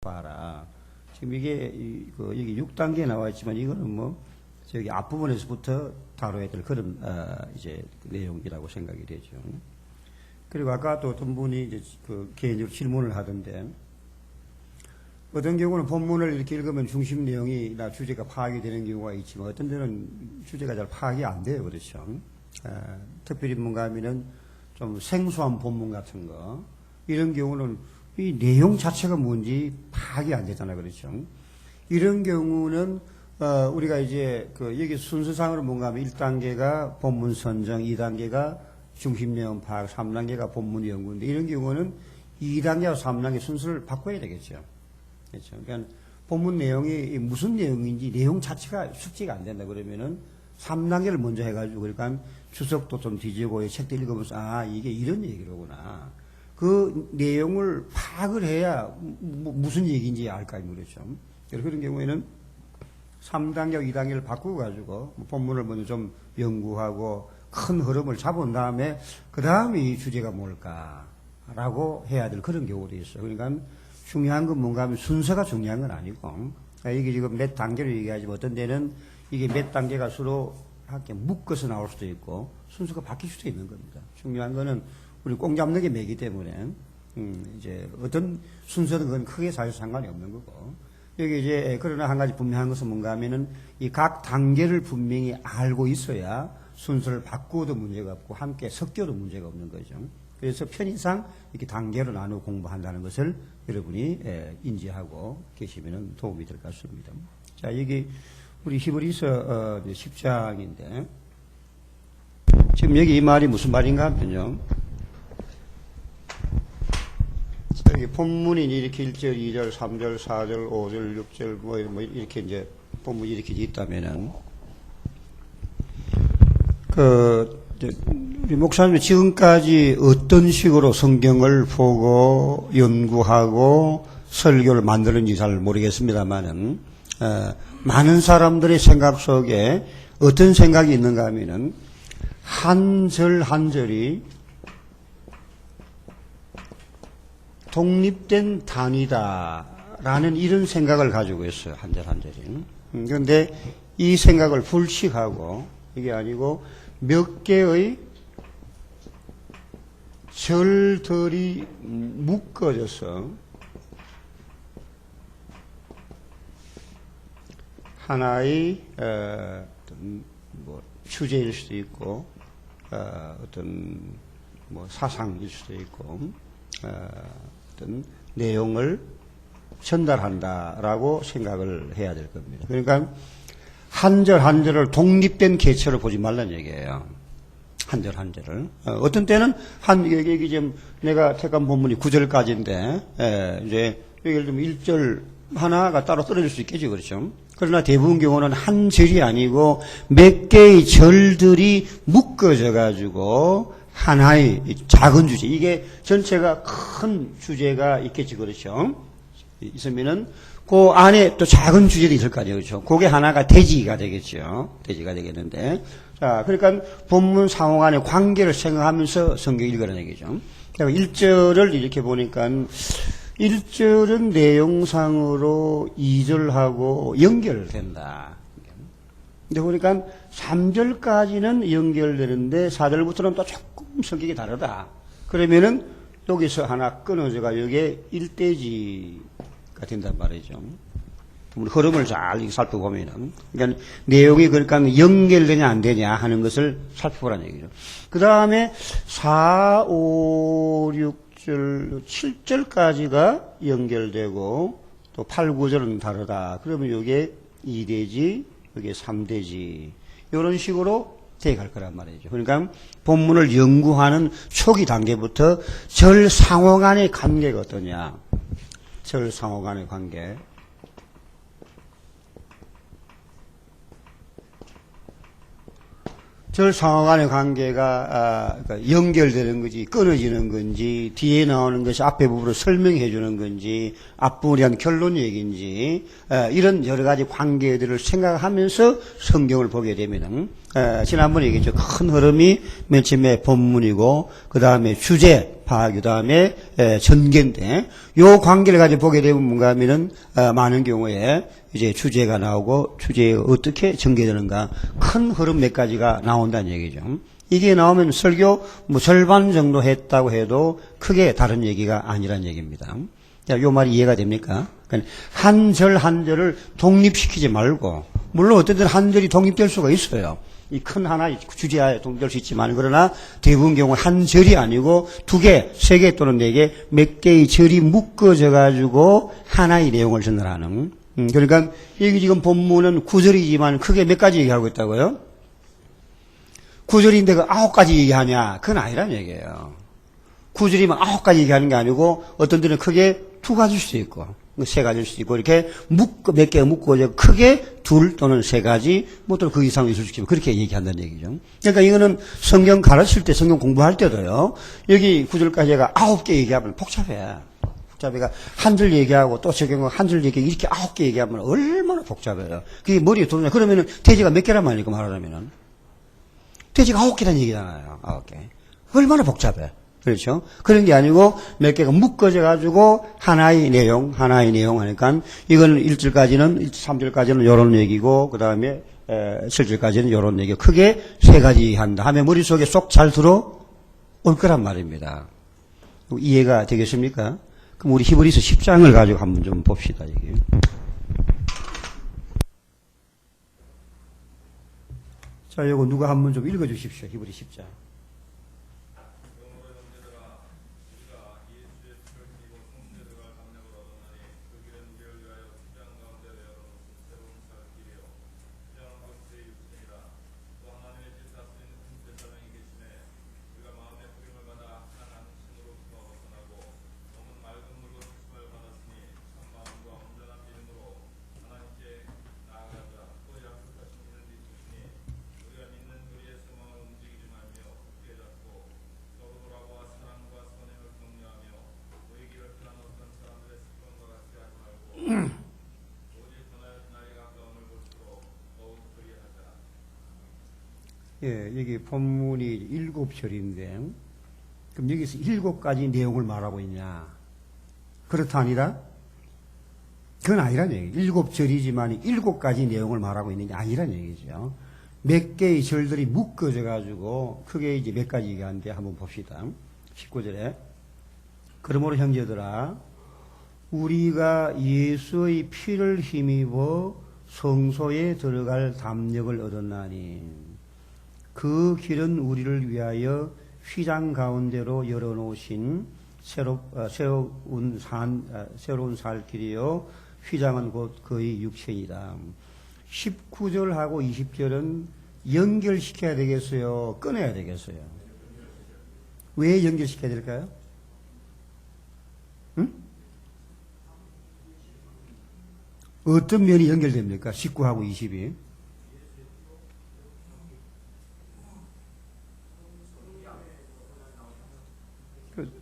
봐라. 지금 이게 여기 6단계에 나와 있지만 이거는 뭐 저기 앞부분에서부터 다뤄야 될 그런 이제 내용이라고 생각이 되죠. 그리고 아까 또 어떤 분이 이제 개인적으로 질문을 하던데, 어떤 경우는 본문을 이렇게 읽으면 중심 내용이나 주제가 파악이 되는 경우가 있지만 어떤 데는 주제가 잘 파악이 안 돼요. 그렇죠. 특별히 뭔가 하면은 좀 생소한 본문 같은 거, 이런 경우는 이 내용 자체가 뭔지 파악이 안 되잖아요. 그렇죠. 이런 경우는 우리가 이제 여기 순서상으로 뭔가 하면 1단계가 본문 선정, 2단계가 중심 내용 파악, 3단계가 본문 연구인데, 이런 경우는 2단계와 3단계 순서를 바꿔야 되겠죠. 그렇죠. 그러니까 본문 내용이 무슨 내용인지 내용 자체가 숙지가 안 된다 그러면은 3단계를 먼저 해가지고, 그러니까 주석도 좀 뒤지고 책들 읽으면서 이게 이런 얘기로구나. 그 내용을 파악을 해야 무슨 얘기인지 알까, 그렇죠. 그런 경우에는 3단계와 2단계를 바꾸고 가지고 본문을 먼저 좀 연구하고 큰 흐름을 잡은 다음에 그 다음에 이 주제가 뭘까라고 해야 될 그런 경우도 있어요. 그러니까 중요한 건 뭔가 하면 순서가 중요한 건 아니고, 이게 지금 몇 단계로 얘기하지만 어떤 데는 이게 몇 단계가 서로 함께 묶어서 나올 수도 있고 순서가 바뀔 수도 있는 겁니다. 중요한 거는 우리 꽁 잡는 게 매기 때문에 이제 어떤 순서든 그건 크게 사실 상관이 없는 거고, 여기 이제 그러나 한 가지 분명한 것은 뭔가 하면은 이 각 단계를 분명히 알고 있어야 순서를 바꾸어도 문제가 없고 함께 섞여도 문제가 없는 거죠. 그래서 편의상 이렇게 단계로 나누어 공부한다는 것을 여러분이 인지하고 계시면 도움이 될 것 같습니다. 자, 여기 우리 히브리서 10장인데 지금 여기 이 말이 무슨 말인가 하면요, 여기 본문이 이렇게 1절, 2절, 3절, 4절, 5절, 6절 뭐 이렇게 이제 본문이 이렇게 있다면은 우리 목사님이 지금까지 어떤 식으로 성경을 보고 연구하고 설교를 만드는지 잘 모르겠습니다만은 많은 사람들의 생각 속에 어떤 생각이 있는가 하면은 한 절 한 절이 독립된 단위다라는 이런 생각을 가지고 있어요. 한 절 한 절이. 그런데 이 생각을 불식하고, 이게 아니고 몇 개의 절들이 묶어져서 하나의 어떤 뭐 주제일 수도 있고 어떤 뭐 사상일 수도 있고 어떤 내용을 전달한다라고 생각을 해야 될 겁니다. 그러니까 한 절 한 절을 독립된 개체로 보지 말라는 얘기예요. 한 절 한 절을. 어떤 때는 여기 지금 내가 택한 본문이 9절까지인데 이제 예를 들면 1절 하나가 따로 떨어질 수 있겠죠, 그렇죠? 그러나 대부분 경우는 한 절이 아니고 몇 개의 절들이 묶어져 가지고 하나의 작은 주제, 이게 전체가 큰 주제가 있겠지, 그렇죠? 있으면은 그 안에 또 작은 주제도 있을 거 아니에요, 그렇죠? 그게 하나가 대지가 되겠죠. 대지가 되겠는데, 자, 그러니까 본문 상호 간의 관계를 생각하면서 성경 읽으라는 얘기죠. 그러니까 1절을 이렇게 보니까 1절은 내용상으로 2절하고 연결된다. 근데 보니까 3절까지는 연결되는데 4절부터는 또 조금 성격이 다르다. 그러면은 여기서 하나 끊어져가 여기에 1대지가 된단 말이죠. 흐름을 잘 살펴보면은. 그러니까 내용이 그러니까 연결되냐 안 되냐 하는 것을 살펴보라는 얘기죠. 그 다음에 4, 5, 6절, 7절까지가 연결되고 또 8, 9절은 다르다. 그러면 여기에 2대지, 여기에 3대지. 이런 식으로 되어갈 거란 말이죠. 그러니까 본문을 연구하는 초기 단계부터 절 상호 간의 관계가 어떠냐. 절 상호 간의 관계. 절 상호 간의 관계가 그러니까 연결되는 건지 끊어지는 건지 뒤에 나오는 것이 앞에 부분으로 설명해 주는 건지 앞부분에 한 결론 얘기인지 이런 여러 가지 관계들을 생각하면서 성경을 보게 되면은 지난번에 얘기했죠. 큰 흐름이 맨 처음에 본문이고 그 다음에 주제 파악, 그 다음에 전개인데, 요 관계를 가지고 보게 되면 뭔가 하면은, 많은 경우에 이제 주제가 나오고, 주제에 어떻게 전개되는가, 큰 흐름 몇 가지가 나온다는 얘기죠. 이게 나오면 설교 뭐 절반 정도 했다고 해도 크게 다른 얘기가 아니란 얘기입니다. 자, 요 말이 이해가 됩니까? 그러니까 한 절 한 절을 독립시키지 말고, 물론 어떤 때는 한 절이 독립될 수가 있어요. 이 큰 하나의 주제하에 독립될 수 있지만, 그러나 대부분 경우 한 절이 아니고 두 개, 세 개 또는 네 개, 몇 개의 절이 묶어져 가지고 하나의 내용을 전달하는. 그러니까 여기 지금 본문은 9절이지만 크게 몇 가지 얘기하고 있다고요? 9절인데 그 9가지 얘기하냐? 그건 아니란 얘기예요. 9절이면 9가지 얘기하는 게 아니고 어떤 데는 크게 2가지일 수도 있고 3가지일 수도 있고 이렇게 몇 개가 묶어져 크게 2 또는 3가지 뭐 또 그 이상 있을 수 있지만 그렇게 얘기한다는 얘기죠. 그러니까 이거는 성경 가르칠 때 성경 공부할 때도요. 여기 9절까지가 9개 얘기하면 복잡해. 복잡해가 한 줄 얘기하고 또 적용하고 한 줄 얘기하고 이렇게 9개 얘기하면 얼마나 복잡해요. 그게 머리에 들어오냐. 그러면은 돼지가 몇 개란 말이니까 말하자면은. 돼지가 9개라는 얘기잖아요. 9개. 얼마나 복잡해. 그렇죠? 그런 게 아니고 몇 개가 묶어져 가지고 하나의 내용 하니까 이거는 1절까지는 3절까지는 요런 얘기고 그다음에 7절까지는 요런 얘기. 크게 3가지 한다 하면 머릿속에 쏙 잘 들어올 거란 말입니다. 이해가 되겠습니까? 그럼 우리 히브리서 10장을 가지고 한번 좀 봅시다. 이게. 자, 이거 누가 한번 좀 읽어 주십시오. 히브리 10장. 예, 여기 본문이 7절인데, 그럼 여기서 7가지 내용을 말하고 있냐? 그렇다 아니라? 그건 아니란 얘기예요. 7절이지만 7가지 내용을 말하고 있는 게 아니란 얘기죠. 몇 개의 절들이 묶어져 가지고 크게 이제 몇 가지 얘기하는데 한번 봅시다. 19절에. 그러므로 형제들아, 우리가 예수의 피를 힘입어 성소에 들어갈 담력을 얻었나니, 그 길은 우리를 위하여 휘장 가운데로 열어놓으신 새로운 살 길이요. 휘장은 곧 그의 육체이다. 19절하고 20절은 연결시켜야 되겠어요? 끊어야 되겠어요? 왜 연결시켜야 될까요? 응? 어떤 면이 연결됩니까? 19하고 20이.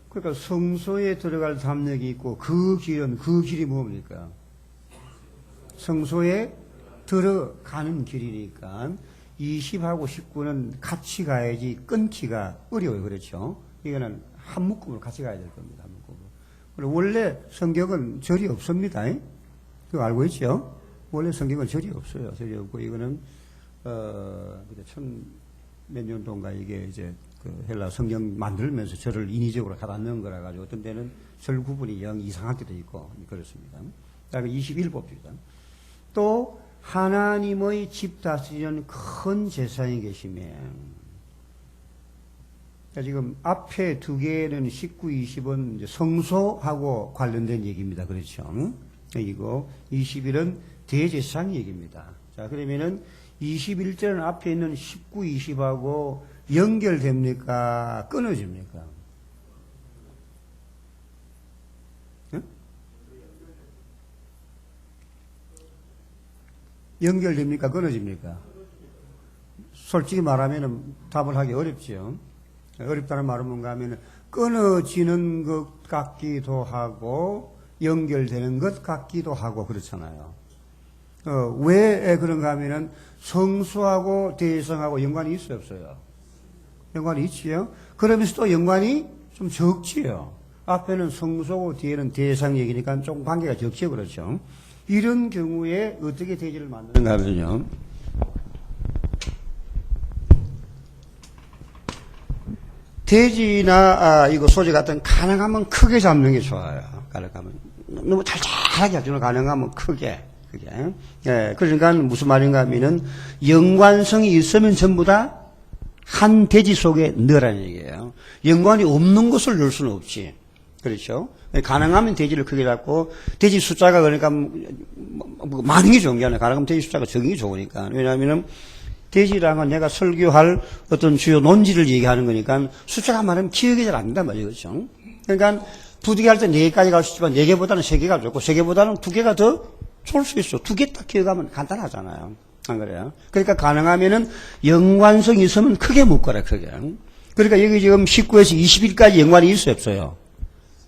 그러니까 성소에 들어갈 담력이 있고 그 길이 뭡니까? 성소에 들어가는 길이니까 20하고 19는 같이 가야지 끊기가 어려워요. 그렇죠? 이거는 한 묶음으로 같이 가야 될 겁니다. 한 묶음으로. 그리고 원래 성경은 절이 없습니다. 그거 알고 있죠? 원래 성경은 절이 없어요. 절이 없고 이거는 몇 년도인가 이게 이제 그 헬라 성경 만들면서 절을 인위적으로 갖다 넣은 거라 가지고 어떤 때는 절 구분이 영 이상할 때도 있고 그렇습니다. 자, 21 봅시다. 또 하나님의 집 다스리는 큰 제사장이 계시며, 지금 앞에 2개는 19, 20은 이제 성소하고 관련된 얘기입니다. 그렇죠? 이거 21은 대제사장 얘기입니다. 자, 그러면은 21절은 앞에 있는 19, 20하고 연결됩니까? 끊어집니까? 응? 연결됩니까? 끊어집니까? 솔직히 말하면 답을 하기 어렵죠. 어렵다는 말은 뭔가 하면 끊어지는 것 같기도 하고 연결되는 것 같기도 하고 그렇잖아요. 왜 그런가 하면은 성수하고 대성하고 연관이 있어요, 없어요? 연관이 있지요. 그러면서 또 연관이 좀 적지요. 앞에는 성소고 뒤에는 대상 얘기니까 조금 관계가 적지요. 그렇죠. 이런 경우에 어떻게 대지를 만드는가 하면요. 대지나 이거 소재 같은 가능하면 크게 잡는 게 좋아요. 가능하면 너무 잘잘하게 하죠. 가능하면 크게. 예, 그러니까 무슨 말인가 하면은 연관성이 있으면 전부 다 한 대지 속에 넣으라는 얘기예요. 연관이 없는 것을 넣을 수는 없지. 그렇죠? 가능하면 대지를 크게 잡고, 대지 숫자가 그러니까 많은 게 좋은 게 아니라 가능하면 대지 숫자가 적은 게 좋으니까. 왜냐하면은 대지랑은 내가 설교할 어떤 주요 논지를 얘기하는 거니까 숫자가 많으면 기억이 잘 안 된단 말이에요. 그렇죠? 그러니까 부득이 할 때 4개까지 갈 수 있지만 4개보다는 3개가 좋고 3개보다는 2개가 더 좋을 수 있어. 2개 딱 기억하면 간단하잖아요. 안 그래요? 그러니까 가능하면은 연관성이 있으면 크게 묶어라, 크게. 그러니까 여기 지금 19에서 20일까지 연관이 있어요, 없어요?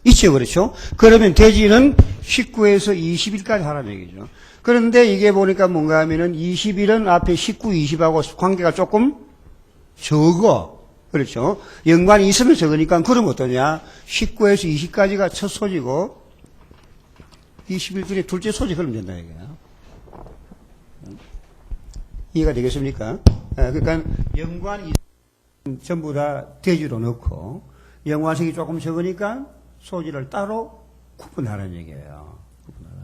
있죠, 그렇죠? 그러면 대지는 19에서 20일까지 하라는 얘기죠. 그런데 이게 보니까 뭔가 하면은 20일은 앞에 19, 20하고 관계가 조금 적어. 그렇죠? 연관이 있으면 적으니까 그럼 어떠냐? 19에서 20까지가 첫 소지고 20일 중에 둘째 소지 그러면 된다 이거야. 이해가 되겠습니까? 그러니까 연관이 전부 다 대지로 넣고 연관성이 조금 적으니까 소지를 따로 구분하라는 얘기예요. 구분하라.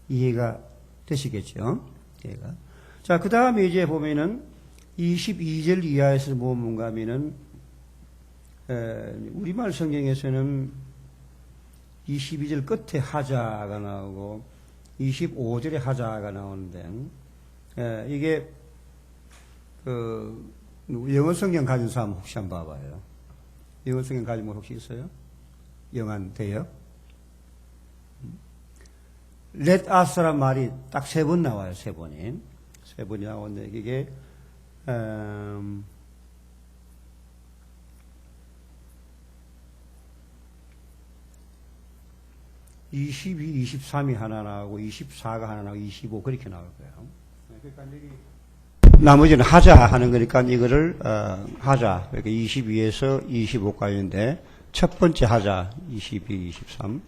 이해가 되시겠죠? 이해가. 자, 그 다음에 이제 보면은 22절 이하에서 뭔가 하면은 우리말 성경에서는 22절 끝에 하자가 나오고 25절에 하자가 나오는데 이게 영어 성경 가진 사람 혹시 한번 봐봐요. 영어 성경 가진 분 혹시 있어요? 영한 돼요? Let us란 말이 딱 3번 나와요. 3번이. 3번이 나오는데 이게 22, 23이 하나 나오고 24가 하나 나오고 25 그렇게 나올 거예요. 그러니까 여기 나머지는 하자 하는 거니까 이거를 하자. 그러니까 22에서 25까지인데 첫 번째 하자 22, 23,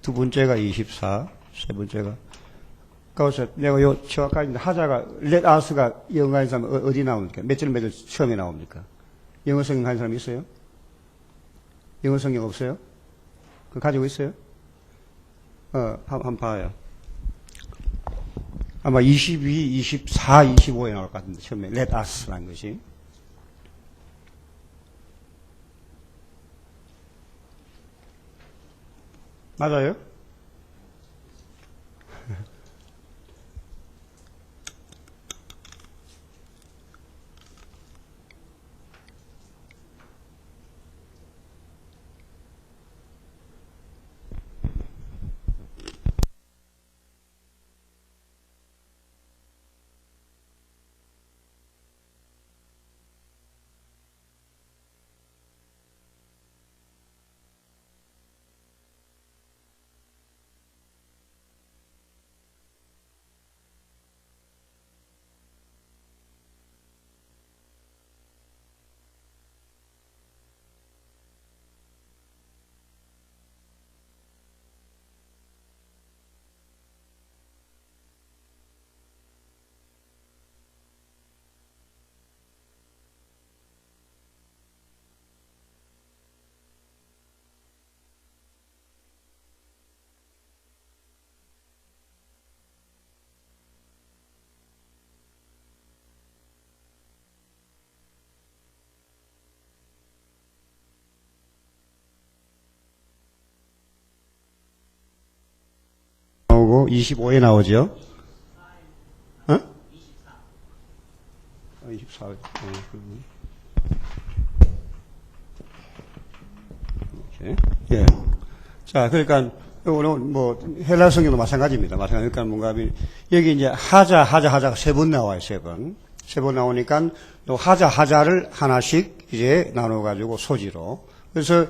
두 번째가 24, 세 번째가 그래서 내가 요 정확하게 하자가 let us가 영어 하는 사람 어디 나옵니까? 몇 절 처음에 나옵니까? 영어 성경 하는 사람 있어요? 영어 성경 없어요? 그거 가지고 있어요? 한번 봐요. 아마 22, 24, 25에 나올 것 같은데, 처음에, let us라는 것이. 맞아요? 나오고 25에 나오죠. 어? 24. 이렇게. 예. 자, 그러니까 오늘 뭐 헬라 성경도 마찬가지입니다. 마찬가지. 그러니까 뭔가 여기 이제 하자가 3번 나와요. 3번. 3번 나오니까 또 하자를 하나씩 이제 나눠 가지고 소지로. 그래서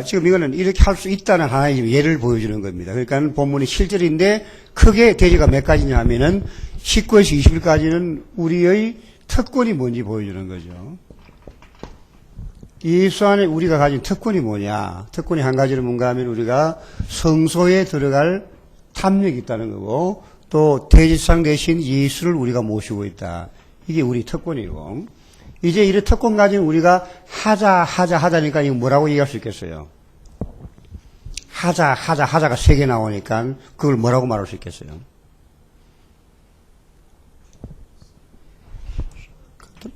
지금 이거는 이렇게 할 수 있다는 하나의 예를 보여주는 겁니다. 그러니까 본문이 7절인데 크게 대지가 몇 가지냐 하면은 19에서 20일까지는 우리의 특권이 뭔지 보여주는 거죠. 예수 안에 우리가 가진 특권이 뭐냐? 특권이 한 가지는 뭔가 하면 우리가 성소에 들어갈 탐욕이 있다는 거고, 또 대지상 대신 예수를 우리가 모시고 있다. 이게 우리 특권이고, 이제 이런 특권 가진 우리가 하자니까 이거 뭐라고 얘기할 수 있겠어요? 하자가 3개 나오니까 그걸 뭐라고 말할 수 있겠어요?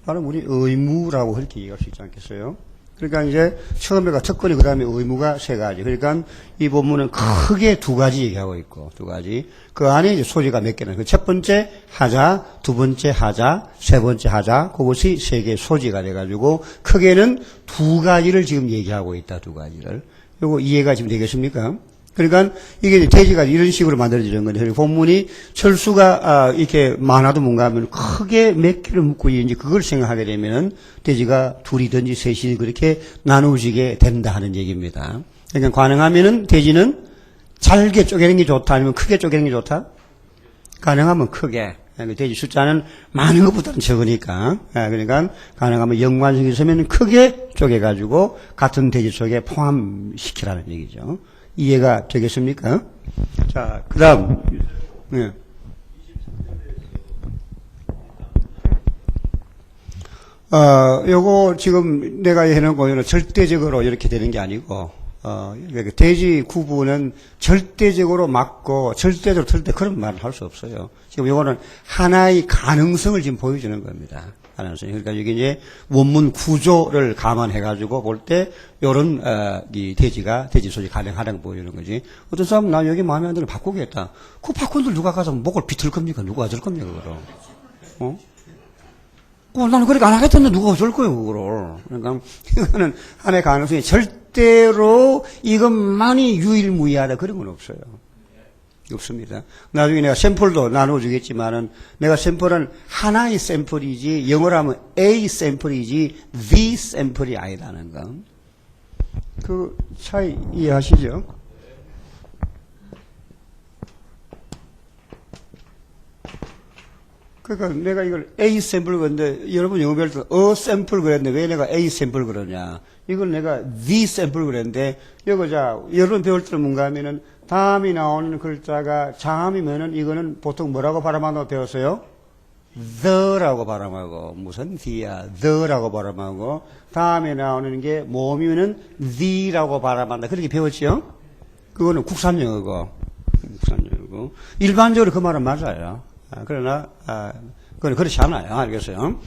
바로 우리 의무라고 그렇게 얘기할 수 있지 않겠어요? 그러니까 이제 처음에가 특권이 그 다음에 의무가 3가지. 그러니까 이 본문은 크게 2가지 얘기하고 있고 2가지. 그 안에 이제 소리가 몇 개는 그 첫 번째 하자, 두 번째 하자, 세 번째 하자. 그것이 3개의 소지가 돼가지고 크게는 2가지를 지금 얘기하고 있다. 2가지를. 요거 이해가 지금 되겠습니까? 그러니까 이게 돼지가 이런 식으로 만들어지는 건데, 본문이 철수가 이렇게 많아도 뭔가 하면 크게 몇 개를 묶고 이제 그걸 생각하게 되면은 돼지가 둘이든지 셋이 그렇게 나누어지게 된다 하는 얘기입니다. 그러니까 가능하면은 돼지는 잘게 쪼개는 게 좋다 아니면 크게 쪼개는 게 좋다? 가능하면 크게. 돼지 숫자는 많은 것보다는 적으니까. 그러니까 가능하면 연관성이 있으면 크게 쪼개가지고 같은 돼지 속에 포함시키라는 얘기죠. 이해가 되겠습니까? 자, 그 다음. 네. 요거 지금 내가 해놓은 거는 절대적으로 이렇게 되는 게 아니고, 돼지 구분은 절대적으로 맞고 절대적으로 틀 때 그런 말을 할 수 없어요. 지금 요거는 하나의 가능성을 지금 보여주는 겁니다. 가능성. 그러니까 여기 이제 원문 구조를 감안해가지고 볼 때 요런, 이 돼지 소지 가능하다고 보여주는 거지. 어떤 사람은 나 여기 마음에 안 들면 바꾸겠다. 그 바꾼들 누가 가서 목을 비틀 겁니까? 누가 어쩔 겁니까, 그거를? 나는 그렇게 안 하겠다는데 누가 어쩔 거예요, 그거를. 그러니까 이거는 하나의 가능성이 절대로 이것만이 유일무이하다 그런 건 없어요. 없습니다. 나중에 내가 샘플도 나눠주겠지만은 내가 샘플은 하나의 샘플이지 영어로 하면 A 샘플이지 The 샘플이 아니라는 거. 그 차이 이해하시죠? 그러니까 내가 이걸 A 샘플 그랬는데 여러분 영어 배울 때 샘플 그랬는데 왜 내가 A 샘플 그러냐? 이걸 내가 The 샘플 그랬는데 이거 여러분 배울 때는 뭔가 하면은 다음이 나오는 글자가 자음이면은 이거는 보통 뭐라고 발음한다고 배웠어요? the라고 발음하고 무슨 the야? the라고 발음하고 다음에 나오는 게 모음이면은 the라고 발음한다. 그렇게 배웠지요? 그거는 국산영어고 일반적으로 그 말은 맞아요. 그러나 그건 그렇지 않아요. 알겠어요?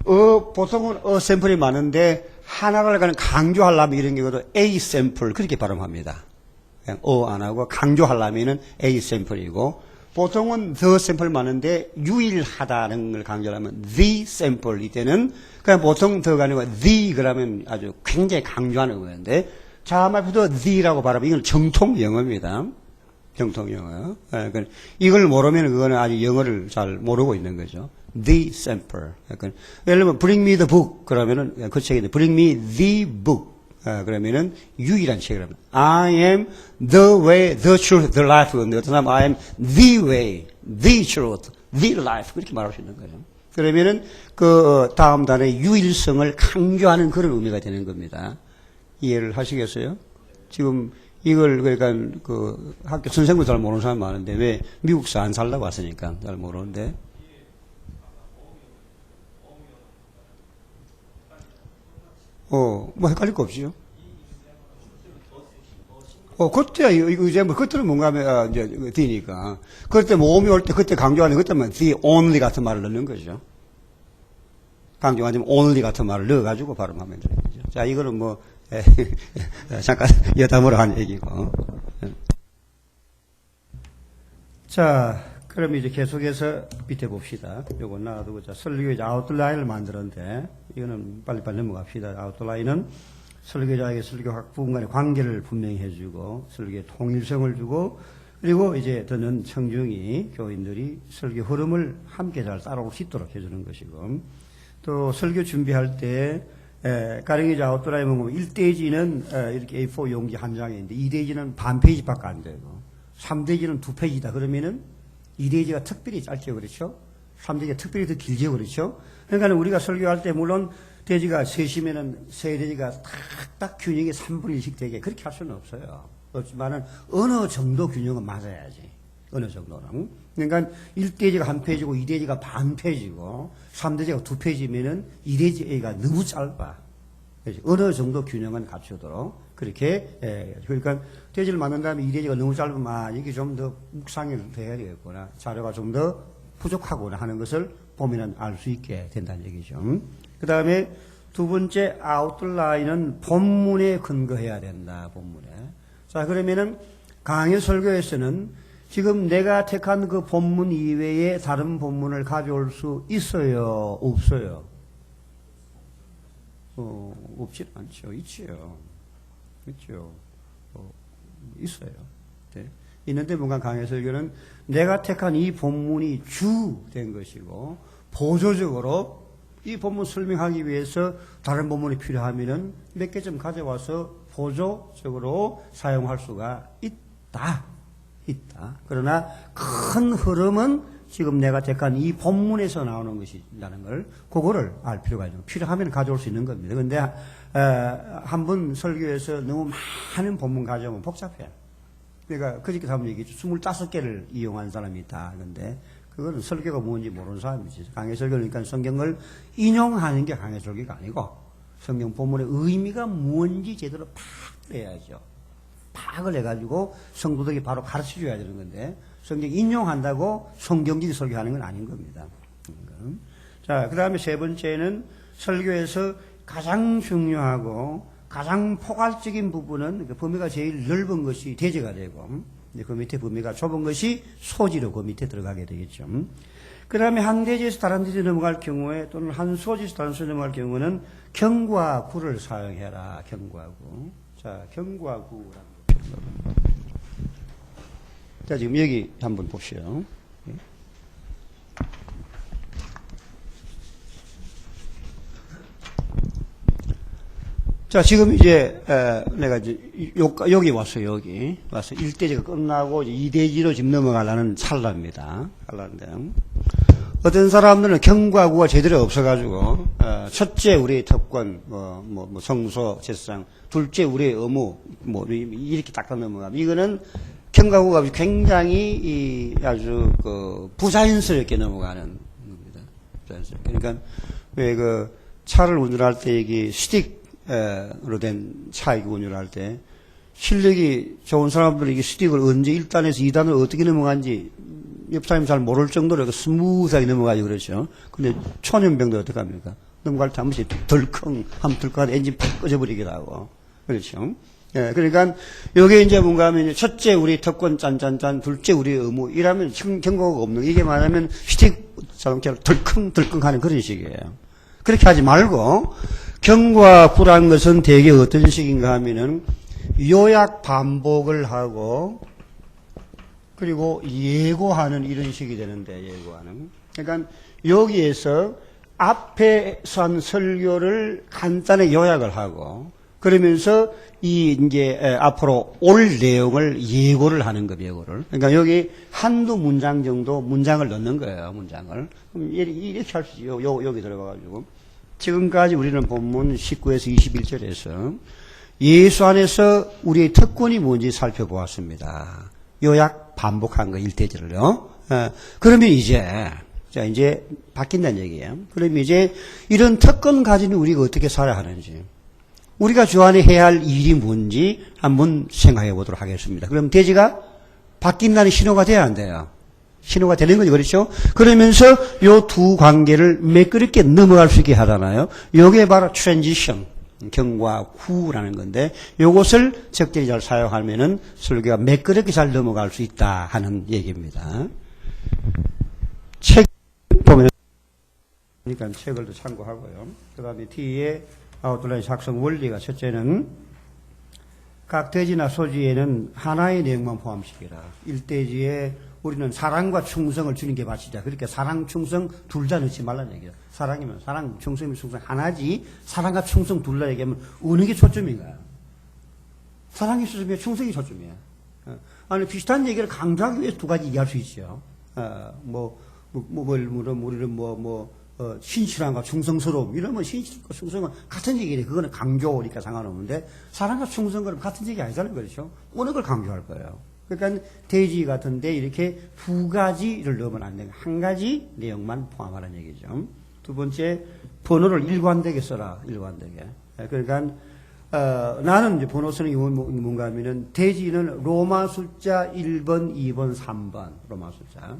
보통은 샘플이 많은데 하나를 강조하려면 이런 경우도 A 샘플 그렇게 발음합니다. 그냥 안 하고 강조하려면은 A 샘플이고 보통은 the 샘플 많은데 유일하다는 걸 강조하면 the 샘플 이때는 그냥 보통 the가 아니고 the 그러면 아주 굉장히 강조하는 거였는데 자음 앞에도 the라고 발음하면 이건 정통 영어입니다. 정통 영어. 이걸 모르면 그거는 아직 영어를 잘 모르고 있는 거죠. The sample. 예를 들면 bring me the book 그러면은 그 책인데 bring me the book. 그러면은 유일한 책이라면 I am the way, the truth, the life. 근데 어떤 사람은 I am the way, the truth, the life. 그렇게 말할 수 있는 거예요. 그러면은 그 다음 단어의 유일성을 강조하는 그런 의미가 되는 겁니다. 이해를 하시겠어요? 지금 이걸 그러니까 그 학교 선생님도 잘 모르는 사람 많은데 왜 미국서 안 살다고 왔으니까 잘 모르는데 뭐 헷갈릴 거 없지요? 그때 이제 뭐 그때는 뭔가 하면 이제 되니까 그때 모음이 올 때 그때 강조하는 그때만 the only 같은 말을 넣는 거죠. 강조하면 only 같은 말을 넣어가지고 발음하면 되는 거죠. 자 이거는 뭐 잠깐 여담으로 한 얘기고. 자, 그럼 이제 계속해서 밑에 봅시다. 요거 놔두고 자 설교의 아웃라인을 만들었는데 이거는 빨리빨리 넘어갑시다. 아웃라인은 설교자에게 설교학 부분 간의 관계를 분명히 해주고 설교의 통일성을 주고 그리고 이제 듣는 청중이 교인들이 설교 흐름을 함께 잘 따라올 수 있도록 해주는 것이고 또 설교 준비할 때 가령이 아웃라인 보면 1페이지는 이렇게 A4 용지 한 장에 있는데 2페이지는 반 페이지밖에 안 되고 3페이지는 2페이지다 그러면은 2페이지가 특별히 짧죠 그렇죠? 3페이지가 특별히 더 길죠 그렇죠? 그러니까 우리가 설교할 때 물론 돼지가 셋이면은 세 돼지가 딱 균형이 3분의 1씩 되게 그렇게 할 수는 없어요. 그렇지만은 어느 정도 균형은 맞아야지. 어느 정도는. 그러니까 1돼지가 한 페이지고 2돼지가 반 페이지고 3돼지가 2페이지면은 2돼지가 너무 짧아. 그래서 어느 정도 균형은 갖추도록 그렇게 그러니까 돼지를 만든 다음에 2돼지가 너무 짧으면 이게 좀 더 묵상을 돼야 되겠구나. 자료가 좀 더 부족하구나 하는 것을 보면은 알 수 있게 된다는 얘기죠. 그 다음에 두 번째 아웃라인은 본문에 근거해야 된다. 본문에. 자 그러면은 강의 설교에서는 지금 내가 택한 그 본문 이외에 다른 본문을 가져올 수 있어요? 없어요? 없진 않죠. 있죠. 있죠. 있어요. 네. 있는데 뭔가 강의 설교는 내가 택한 이 본문이 주된 것이고 보조적으로 이 본문 설명하기 위해서 다른 본문이 필요하면은 몇 개 좀 가져와서 보조적으로 사용할 수가 있다. 그러나 큰 흐름은 지금 내가 택한 이 본문에서 나오는 것이라는 걸 그거를 알 필요가 있죠. 필요하면 가져올 수 있는 겁니다. 그런데 한 번 설교에서 너무 많은 본문 가져오면 복잡해. 그러니까 그저께 한번 얘기했죠. 25개를 이용한 사람이 있다. 그런데 그거는 설교가 뭔지 모르는 사람이지. 강해 설교니까 성경을 인용하는 게 강해 설교가 아니고 성경 본문의 의미가 뭔지 제대로 파악해야죠. 파악을 해가지고 성도들에게 바로 가르쳐 줘야 되는 건데 성경 인용한다고 성경적인 설교하는 건 아닌 겁니다. 자, 그 다음에 세 번째는 설교에서 가장 중요하고 가장 포괄적인 부분은 그 범위가 제일 넓은 것이 대제가 되고 그 밑에 범위가 좁은 것이 소지로 그 밑에 들어가게 되겠죠. 그 다음에 한 대지에서 다른 대지에 넘어갈 경우에 또는 한 소지에서 다른 소지에 넘어갈 경우는 경과 구를 사용해라. 경과 구. 자, 경과 구라는 자, 지금 여기 한번 봅시오. 자, 지금 이제, 내가 이제, 여기 왔어요, 여기. 와서 1대지가 끝나고 이제 2대지로 지금 넘어가려는 찰나입니다. 찰나인데. 어떤 사람들은 경과구가 제대로 없어가지고, 첫째 우리의 특권, 성소, 제사장, 둘째 우리의 의무, 이렇게 딱 넘어가면, 이거는 경과구가 굉장히 아주 부자연스럽게 넘어가는 겁니다. 부자연스럽게. 그러니까, 왜 차를 운전할 때 이게 스틱으로 된 차 운전할 때, 실력이 좋은 사람들은 이게 스틱을 언제 1단에서 2단으로 어떻게 넘어간지 옆 사람이 잘 모를 정도로 스무스하게 넘어가지 그렇죠. 근데 초년병도 어떡합니까? 넘어갈 때 한 번씩 덜컹 하면 덜컹 엔진 팍 꺼져버리기도 하고. 그렇죠. 예, 그러니까 요게 이제 뭔가 하면 첫째 우리 특권 짠짠짠, 둘째 우리 의무 이라면 경고가 없는 이게 말하면 스틱 자동차로 덜컹 하는 그런 식이에요. 그렇게 하지 말고 경과 구라는 것은 대개 어떤 식인가 하면은 요약 반복을 하고 그리고 예고하는 이런 식이 되는데 예고하는. 그러니까 여기에서 앞에서 한 설교를 간단히 요약을 하고 그러면서 이 이제 앞으로 올 내용을 예고를 하는 거 예고를. 그러니까 여기 한두 문장 정도 문장을 넣는 거예요. 문장을. 이렇게 할 수 있어요. 여기 들어가가지고 지금까지 우리는 본문 19에서 21절에서 예수 안에서 우리의 특권이 뭔지 살펴보았습니다. 요약 반복한 거 1대절을요. 그러면 이제 바뀐다는 얘기예요. 그러면 이제 이런 특권 가진 우리가 어떻게 살아야 하는지 우리가 주 안에 해야 할 일이 뭔지 한번 생각해 보도록 하겠습니다. 그럼 돼지가 바뀐다는 신호가 돼야 안 돼요. 신호가 되는 거죠. 그렇죠? 그러면서 요 두 관계를 매끄럽게 넘어갈 수 있게 하잖아요. 요게 바로 트랜지션. 경과 후라는 건데 요것을 적절히 잘 사용하면은 설교가 매끄럽게 잘 넘어갈 수 있다 하는 얘기입니다. 책 보면 그러니까 책을 또 참고하고요. 그다음에 뒤에 아웃라인 작성 원리가 첫째는 각 대지나 소지에는 하나의 내용만 포함시키라. 1대지에 우리는 사랑과 충성을 주님께 바치자. 그렇게 사랑, 충성 둘 다 넣지 말라는 얘기죠. 사랑이면 사랑, 충성이면 충성 하나지 사랑과 충성 둘 다 얘기하면 어느 게 초점인가요? 사랑이 초점이야, 충성이 초점이야. 아니 비슷한 얘기를 강조하기 위해서 두 가지 얘기할 수 있죠. 우리는 신실함과 충성스러움 이러면 신실과 충성은 같은 얘기래. 그거는 강조니까 상관없는데 사랑과 충성은 같은 얘기 아니잖아요. 그렇죠? 어느 걸 강조할 거예요. 그러니까 돼지 같은데 이렇게 두 가지를 넣으면 안 되고 한 가지 내용만 포함하라는 얘기죠. 두 번째, 번호를 일관되게 써라. 일관되게. 그러니까 나는 이제 번호 쓰는 게 뭔가 하면은 돼지는 로마 숫자 1번, 2번, 3번 로마 숫자.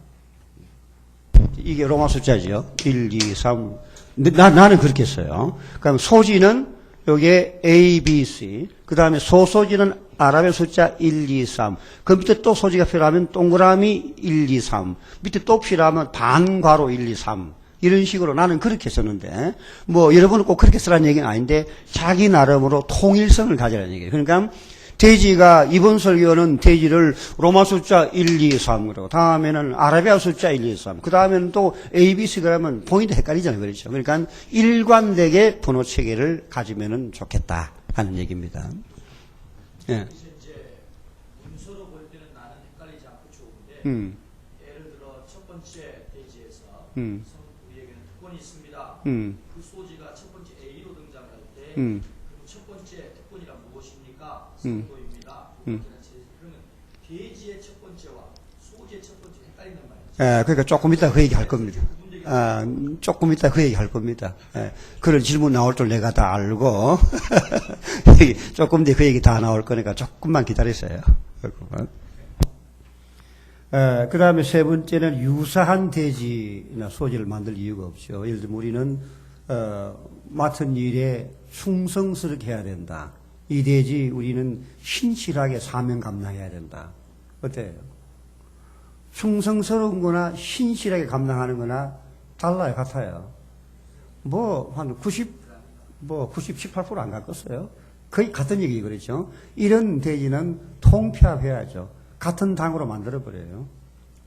이게 로마 숫자죠. 1, 2, 3. 나는 그렇게 써요. 그럼 소지는 요게 A, B, C. 그 다음에 소소지는 아랍의 숫자 1, 2, 3. 그 밑에 또 소지가 필요하면 동그라미 1, 2, 3. 밑에 또 필요하면 반괄호 1, 2, 3. 이런 식으로 나는 그렇게 썼는데, 뭐, 여러분은 꼭 그렇게 쓰라는 얘기는 아닌데, 자기 나름으로 통일성을 가지라는 얘기예요. 그러니까, 돼지가, 이번 설교는 돼지를 로마 숫자 1, 2, 3으로, 다음에는 아라비아 숫자 1, 2, 3, 그 다음에는 또 A, B, C 그러면 포인트 헷갈리잖아요. 그렇죠. 그러니까, 일관되게 번호 체계를 가지면은 좋겠다 하는 얘기입니다. 예. 이제 문서로 볼 때는 나는 헷갈리지 않고 좋은데, 예를 들어 첫 번째 페이지에서 성부에게는 특권이 있습니다. 그 소지가 첫 번째 A로 등장할 때, 그럼 첫 번째 특권이란 무엇입니까? 성도입니다. 두 번째는 그러면 돼지의 첫 번째와 소지의 첫 번째 헷갈리는 말이죠. 예, 그러니까 조금 이따 그 얘기 할 겁니다. 조금 이따 그 얘기 할 겁니다. 예, 그런 질문 나올 줄 내가 다 알고, 조금 뒤에 그 얘기 다 나올 거니까 조금만 기다리세요. 그 다음에 세 번째는 유사한 돼지나 소지를 만들 이유가 없죠. 예를 들면 우리는, 맡은 일에 충성스럽게 해야 된다. 이 돼지 우리는 신실하게 사명 감당해야 된다. 어때요? 충성스러운 거나 신실하게 감당하는 거나 달라요, 같아요. 한 97, 8% 안 바꿨어요. 거의 같은 얘기, 그렇죠? 이런 돼지는 통폐합해야죠. 같은 당으로 만들어버려요.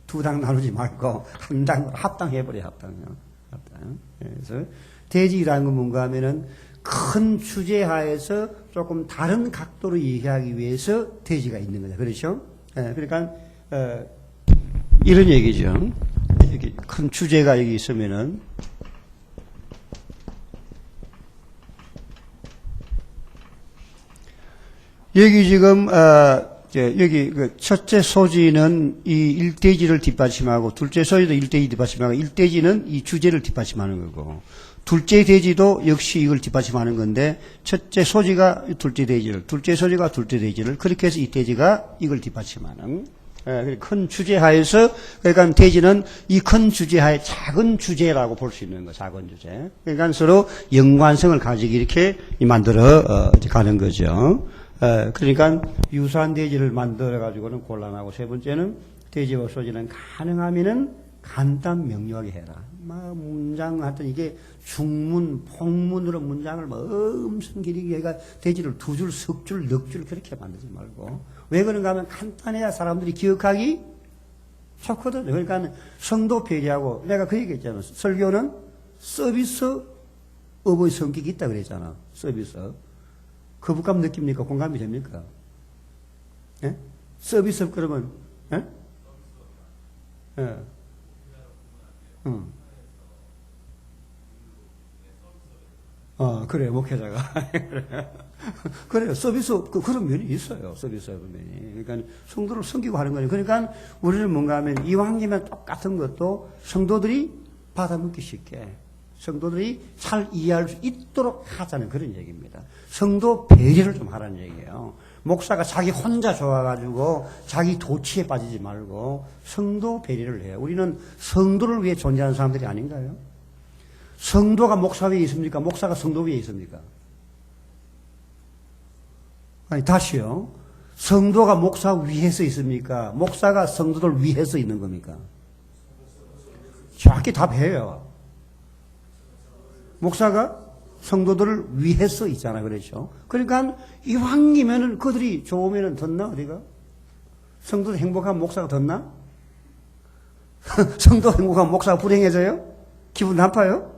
두 당 나누지 말고, 한 당으로 합당해버려요, 합당요. 합당. 그래서, 돼지라는 건 뭔가 하면은, 큰 주제 하에서 조금 다른 각도로 얘기하기 위해서 돼지가 있는 거죠. 그렇죠? 그러니까, 이런 얘기죠. 여기 큰 주제가 여기 있으면은, 여기 지금, 여기 그 첫째 소지는 이 일대지를 뒷받침하고, 둘째 소지도 일대지 뒷받침하고, 일대지는 이 주제를 뒷받침하는 거고, 둘째 대지도 역시 이걸 뒷받침하는 건데, 첫째 소지가 둘째 대지를, 둘째 소지가 둘째 대지를, 그렇게 해서 이 대지가 이걸 뒷받침하는, 큰 주제 하에서, 그러니까 돼지는 이 큰 주제 하에 작은 주제라고 볼 수 있는 거, 작은 주제. 그러니까 서로 연관성을 가지고 이렇게 만들어 가는 거죠. 그러니까 유사한 돼지를 만들어 가지고는 곤란하고, 세 번째는 돼지와 소지는 가능하면은 간단 명료하게 해라. 문장 하여튼 이게 중문, 폭문으로 문장을 엄청 길게 해가 돼지를 두 줄, 석 줄, 넉 줄 그렇게 만들지 말고. 왜 그런가 하면 간단해야 사람들이 기억하기 좋거든요. 그러니까 성도 폐기하고 내가 그 얘기 했잖아. 설교는 서비스 업의 성격이 있다 그랬잖아. 서비스. 거부감 느낍니까? 공감이 됩니까? 예? 서비스업 그러면, 예? 예. 그래요, 목회자가. 그래요, 서비스업, 그런 면이 있어요, 서비스업 면이. 그러니까 성도를 섬기고 하는 거예요. 그러니까 우리는 뭔가 하면 이왕이면 똑같은 것도 성도들이 받아먹기 쉽게, 성도들이 잘 이해할 수 있도록 하자는 그런 얘기입니다. 성도 배려를 좀 하라는 얘기예요. 목사가 자기 혼자 좋아가지고 자기 도취에 빠지지 말고 성도 배려를 해요. 우리는 성도를 위해 존재하는 사람들이 아닌가요? 성도가 목사 위에 있습니까? 목사가 성도 위에 있습니까? 아니, 다시요. 성도가 목사 위에서 있습니까? 목사가 성도들 위에서 있는 겁니까? 정확히 답해요. 목사가 성도들을 위해서 있잖아, 그렇죠? 그러니까 이왕이면은 그들이 좋으면은 덧나 어디가? 성도들 행복한 목사가 덧나? 성도 행복한 목사가 불행해져요? 기분 나빠요?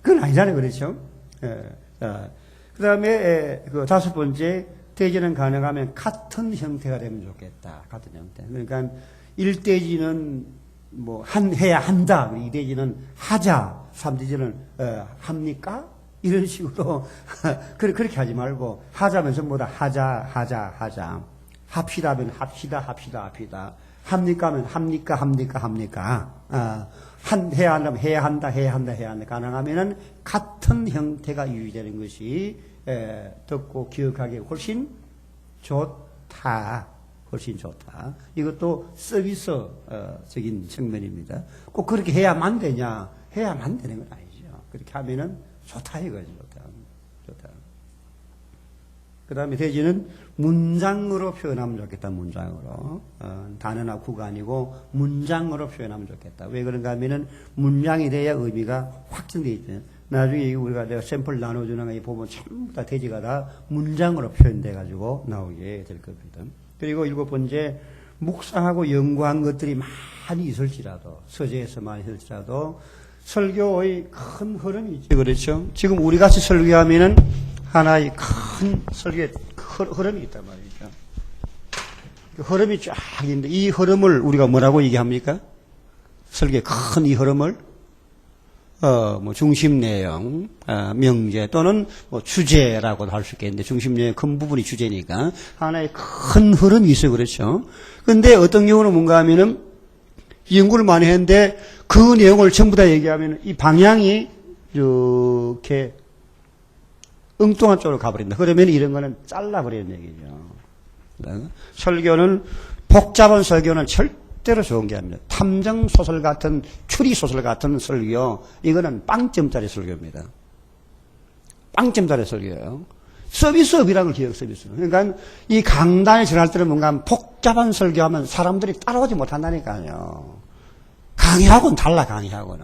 그건 아니잖아요, 그렇죠? 그 다음에 그 다섯 번째, 돼지는 가능하면 같은 형태가 되면 좋겠다. 같은 형태. 그러니까 일돼지는 해야 한다. 이대지는 하자. 삼대지는, 합니까? 이런 식으로, 그렇게 하지 말고, 하자면 전부 다 하자. 합시다 하면 합시다. 합니까 하면 합니까. 해야 한다면 해야 한다. 가능하면은 같은 형태가 유지되는 것이, 듣고 기억하기 훨씬 좋다. 이것도 서비스적인 측면입니다. 꼭 그렇게 해야만 되냐? 해야만 되는 건 아니죠. 그렇게 하면은 좋다 이거죠. 좋다. 그 다음에 대지는 문장으로 표현하면 좋겠다. 문장으로. 단어나 구가 아니고 문장으로 표현하면 좋겠다. 왜 그런가 하면은 문장이 돼야 의미가 확정되어 있죠. 나중에 우리가 내가 샘플 나눠주는 거 보면 전부 다 대지가 다 문장으로 표현돼가지고 나오게 될 겁니다. 그리고 7번째, 묵상하고 연구한 것들이 많이 있을지라도, 서재에서 많이 있을지라도, 설교의 큰 흐름이 있죠. 그렇죠? 지금 우리 같이 설교하면은 하나의 큰 설교의 흐름이 있단 말이죠. 그 흐름이 쫙 있는데, 이 흐름을 우리가 뭐라고 얘기합니까? 설교의 큰 이 흐름을, 중심 내용, 명제 또는 주제라고도 할 수 있겠는데, 중심 내용 큰 부분이 주제니까, 하나의 큰 흐름이 있어요. 그렇죠? 근데 어떤 경우는 뭔가 하면은, 연구를 많이 했는데, 그 내용을 전부 다 얘기하면 이 방향이 이렇게 엉뚱한 쪽으로 가버린다. 그러면 이런 거는 잘라버리는 얘기죠. 설교는, 복잡한 설교는 절대로 좋은 게 아닙니다. 탐정 소설 같은, 추리 소설 같은 설교, 이거는 빵점짜리 설교입니다. 빵점짜리 설교예요. 서비스업이라는 걸 기억 서비스. 그러니까 이 강단에 전할 때는 뭔가 복잡한 설교하면 사람들이 따라오지 못한다니까요. 강의하고는 달라, 강의하고.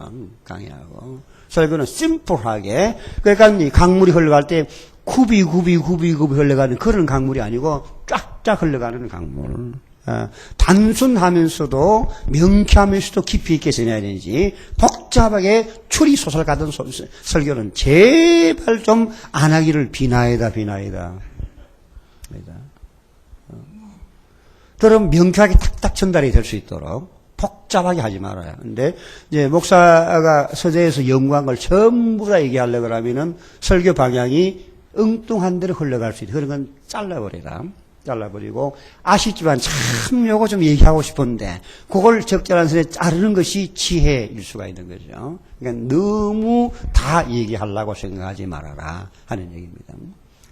설교는 심플하게. 그러니까 이 강물이 흘러갈 때 굽이 흘러가는 그런 강물이 아니고 쫙쫙 흘러가는 강물. 단순하면서도 명쾌하면서도 깊이 있게 전해야 되지 복잡하게 추리소설 같은 설교는 제발 좀 안 하기를 비나이다. 그럼 명쾌하게 탁탁 전달이 될 수 있도록 복잡하게 하지 말아요. 근데 이제 목사가 서재에서 연구한 걸 전부 다 얘기하려고 하면은 설교 방향이 엉뚱한 대로 흘러갈 수 있다. 그런 건 잘라버리고 아쉽지만 참 요거 좀 얘기하고 싶은데 그걸 적절한 선에 자르는 것이 지혜일 수가 있는 거죠. 그러니까 너무 다 얘기하려고 생각하지 말아라 하는 얘기입니다.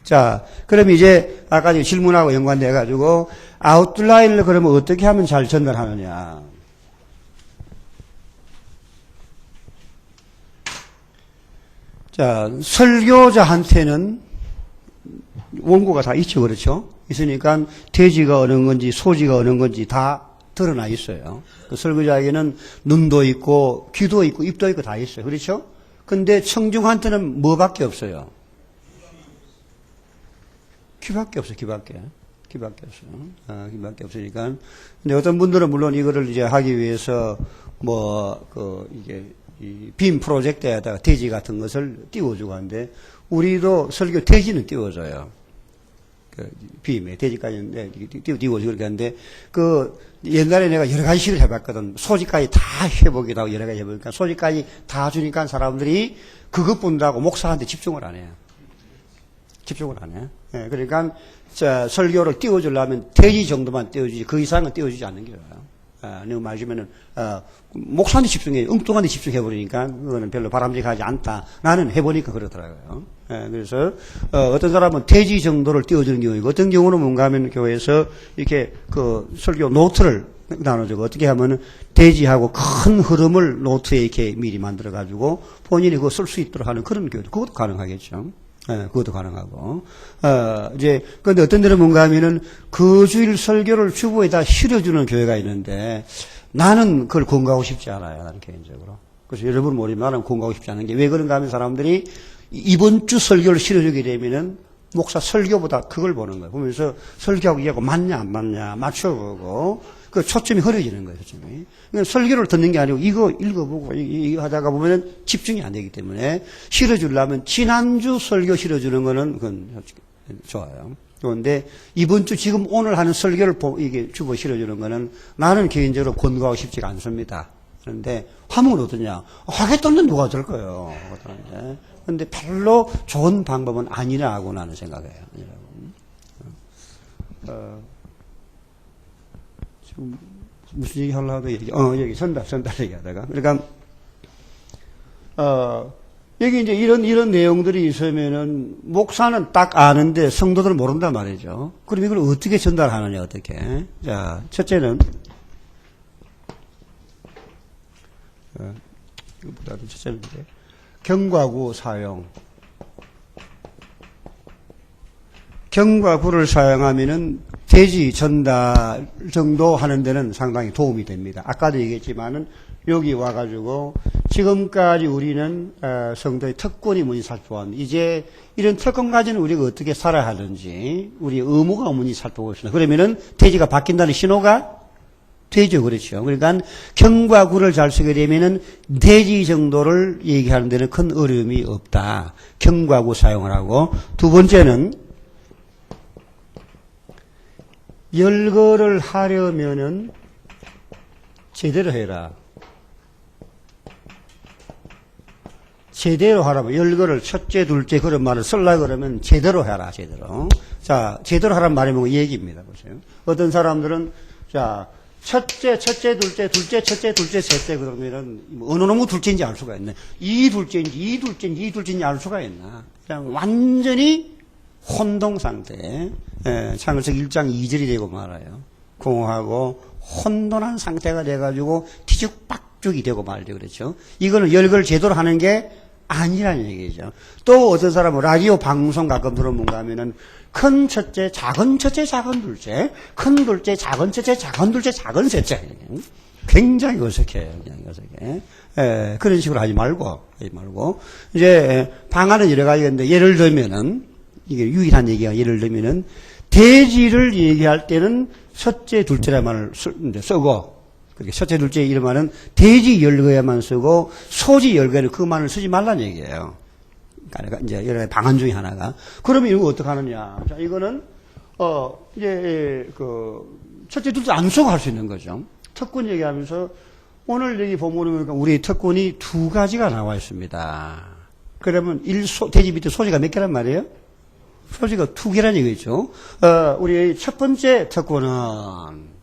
자, 그럼 이제 아까 질문하고 연관돼 가지고 아웃라인을 그러면 어떻게 하면 잘 전달하느냐? 자, 설교자한테는 원고가 다 있죠, 그렇죠? 있으니까 대지가 어느 건지 소지가 어느 건지 다 드러나 있어요. 그 설교자에게는 눈도 있고 귀도 있고 입도 있고 다 있어요, 그렇죠? 근데 청중한테는 뭐밖에 없어요? 귀밖에 없어요, 귀밖에 없으니까. 근데 어떤 분들은 물론 이거를 이제 하기 위해서 이게 이 빔 프로젝터에다가 대지 같은 것을 띄워주고 하는데 우리도 설교 대지는 띄워줘요. 그 빔에 대지까지 띄워주고 그렇게 하는데 그 옛날에 내가 여러 가지 시를 해봤거든. 소지까지 다 해보기도 하고 여러 가지 해보니까 소지까지 다 주니까 사람들이 그것 본다고 목사한테 집중을 안 해요. 예, 그러니까 설교를 띄워주려면 대지 정도만 띄워주지 그 이상은 띄워주지 않는 거예요. 내가 말하자면은 목사한테 집중해 엉뚱한 데 집중해버리니까 그거는 별로 바람직하지 않다. 나는 해보니까 그렇더라고요. 그래서 어떤 사람은 대지 정도를 띄워주는 경우이고 어떤 경우는 뭔가 하면 교회에서 이렇게 그 설교 노트를 나눠주고 어떻게 하면은 대지하고 큰 흐름을 노트에 이렇게 미리 만들어가지고 본인이 그거 쓸 수 있도록 하는 그런 교회도 그것도 가능하겠죠. 그것도 가능하고. 근데 어떤 데는 뭔가 하면은 그 주일 설교를 주보에다 실어주는 교회가 있는데 나는 그걸 권고하고 싶지 않아요. 나는 개인적으로. 그래서 여러분 모르면 나는 권고하고 싶지 않은 게 왜 그런가 하면 사람들이 이번 주 설교를 실어주게 되면은 목사 설교보다 그걸 보는 거예요. 보면서 설교하고 이하고 맞냐 안 맞냐 맞춰보고 그 초점이 흐려지는 거예요. 초점이. 그러니까 설교를 듣는 게 아니고 이거 읽어보고 이거 하다가 보면은 집중이 안 되기 때문에 실어주려면 지난주 설교 실어주는 거는 그건 좋아요. 그런데 이번 주 지금 오늘 하는 설교를 이게 주보 실어주는 거는 나는 개인적으로 권고하고 싶지가 않습니다. 그런데 화목은 어떠냐? 하겠다는데 누가 어쩔 거예요. 그런데 별로 좋은 방법은 아니라고 나는 생각해요. 지금 무슨 얘기 하려고 여기 선달 얘기하다가. 그러니까, 여기 이제 이런 내용들이 있으면은, 목사는 딱 아는데 성도들은 모른단 말이죠. 그럼 이걸 어떻게 전달하느냐, 어떻게. 자, 첫째는, 이거보다도 첫째는 경과구 사용. 경과구를 사용하면은 대지 전달 정도 하는 데는 상당히 도움이 됩니다. 아까도 얘기했지만은 여기 와가지고 지금까지 우리는 성도의 특권이 뭔지 살펴봤는데 이제 이런 특권 가지는 우리가 어떻게 살아야 하는지 우리 의무가 뭔지 살펴보고 있습니다. 그러면은 대지가 바뀐다는 신호가 되죠. 그렇죠. 그러니까 경과구를 잘 쓰게 되면은 대지 정도를 얘기하는 데는 큰 어려움이 없다. 경과구 사용을 하고 두 번째는 열거를 하려면은 제대로 해라. 제대로 하라고. 열거를 첫째, 둘째 그런 말을 쓰려고 그러면 제대로 해라. 제대로. 자, 제대로 하란 말이 뭐 얘기입니다. 보세요. 어떤 사람들은 자, 첫째, 둘째, 셋째 그러면은 어느 놈의 둘째인지 알 수가 있네. 이 둘째인지 알 수가 있나. 그냥 완전히 혼동 상태. 창세기 1장 2절이 되고 말아요. 공허하고 혼돈한 상태가 돼가지고 뒤죽박죽이 되고 말죠. 그렇죠. 이거는 열거를 제대로 하는 게 아니라는 얘기죠. 또 어떤 사람은 라디오 방송 가끔 들어본가 하면은 큰 첫째, 작은 첫째, 작은 둘째, 큰 둘째, 작은 첫째, 작은 둘째, 작은 셋째. 굉장히 어색해요. 그냥 어색해. 그런 식으로 하지 말고. 이제 방안은 여러 가지가 있는데 예를 들면은 이게 유일한 얘기가 예를 들면은 대지를 얘기할 때는 첫째, 둘째란 말을 쓰고 그렇게 첫째, 둘째 이름하는 대지 열거에만 쓰고 소지 열거에는 그 말을 쓰지 말라는 얘기예요. 그러니까 이제 여러 가지 방안 중에 하나가. 그러면 이거 어떻게 하느냐? 자, 이거는 이제 첫째, 둘째 안 쓰고 할 수 있는 거죠. 특권 얘기하면서 오늘 여기 보면 우리 특권이 두 가지가 나와 있습니다. 그러면 대지 밑에 소지가 몇 개란 말이에요? 소지가 두 개란 얘기죠. 우리 첫 번째 특권은